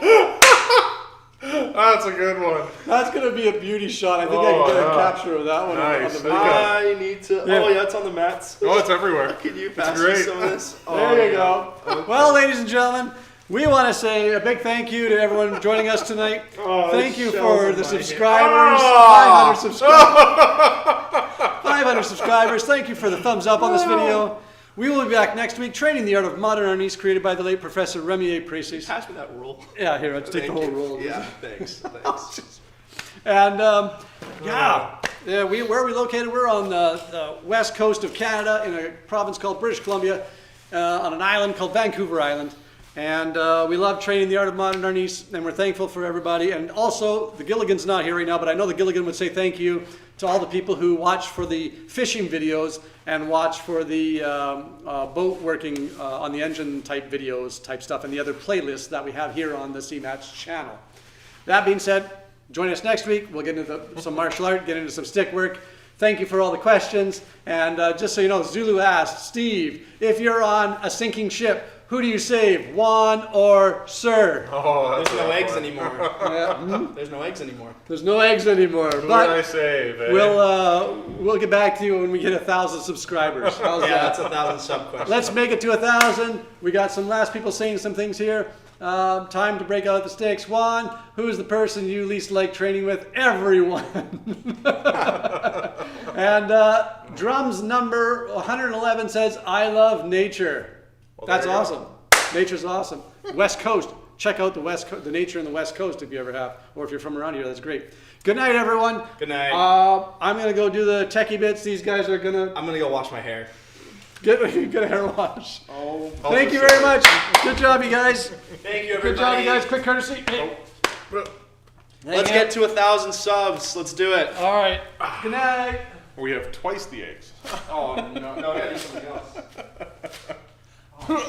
Speaker 2: That's a good one.
Speaker 3: That's going to be a beauty shot. I think I can get a capture of that one on
Speaker 2: Nice.
Speaker 3: the video.
Speaker 1: I need to.
Speaker 3: Yeah.
Speaker 1: Oh yeah, it's on the mats.
Speaker 2: Oh, it's everywhere.
Speaker 1: Can you pass me
Speaker 2: great.
Speaker 1: some of this?
Speaker 3: There you go. Well, ladies and gentlemen, we want to say a big thank you to everyone joining us tonight. Thank you for the subscribers. 500 subscribers. 500 subscribers. Thank you for the thumbs up on this video. We will be back next week training the art of modern Arnis created by the late Professor Remier Precis.
Speaker 1: Pass me that roll.
Speaker 3: Yeah, here, let's take the whole roll.
Speaker 1: Yeah, thanks. Thanks.
Speaker 3: And where are we located? We're on the west coast of Canada in a province called British Columbia, on an island called Vancouver Island. And we love training the art of modern Arnis, and we're thankful for everybody. And also, the Gilligan's not here right now, but I know the Gilligan would say thank you to all the people who watch for the fishing videos and watch for the boat working on the engine type videos type stuff and the other playlists that we have here on the CMATS channel. That being said, join us next week. We'll get into some martial art, get into some stick work. Thank you for all the questions. And just so you know, Zulu asked, Steve, if you're on a sinking ship, who do you save, Juan or Sir?
Speaker 2: Oh,
Speaker 1: There's
Speaker 2: that's
Speaker 1: no
Speaker 2: a rough
Speaker 1: eggs
Speaker 2: one.
Speaker 1: anymore.
Speaker 3: Yeah,
Speaker 1: There's no eggs anymore.
Speaker 3: there's no eggs anymore.
Speaker 2: Who
Speaker 3: But
Speaker 2: would I save? Eh?
Speaker 3: we'll get back to you when we get 1,000 subscribers. How's
Speaker 1: Yeah,
Speaker 3: that?
Speaker 1: that's 1,000 sub question.
Speaker 3: Let's make it to 1,000. We got some last people saying some things here. Time to break out the sticks. Juan, who is the person you least like training with? Everyone. And drums number 111 says, I love nature.
Speaker 2: Well,
Speaker 3: That's
Speaker 2: there you go.
Speaker 3: awesome. Nature's awesome. West Coast. Check out the nature in the West Coast if you ever have, or if you're from around here. That's great. Good night, everyone.
Speaker 1: Good night.
Speaker 3: I'm gonna go do the techie bits. These guys are gonna
Speaker 1: I'm gonna go wash my hair.
Speaker 3: get a hair wash.
Speaker 1: Oh.
Speaker 3: Thank you very much. Good job, you guys.
Speaker 1: Thank you, everybody.
Speaker 3: Good job, you guys. Quick courtesy. Hey.
Speaker 1: Let's get to 1,000 subs. Let's do it.
Speaker 3: All right. Good night.
Speaker 2: We have twice the eggs.
Speaker 1: Oh no, no, I gotta do something else. Oh, man.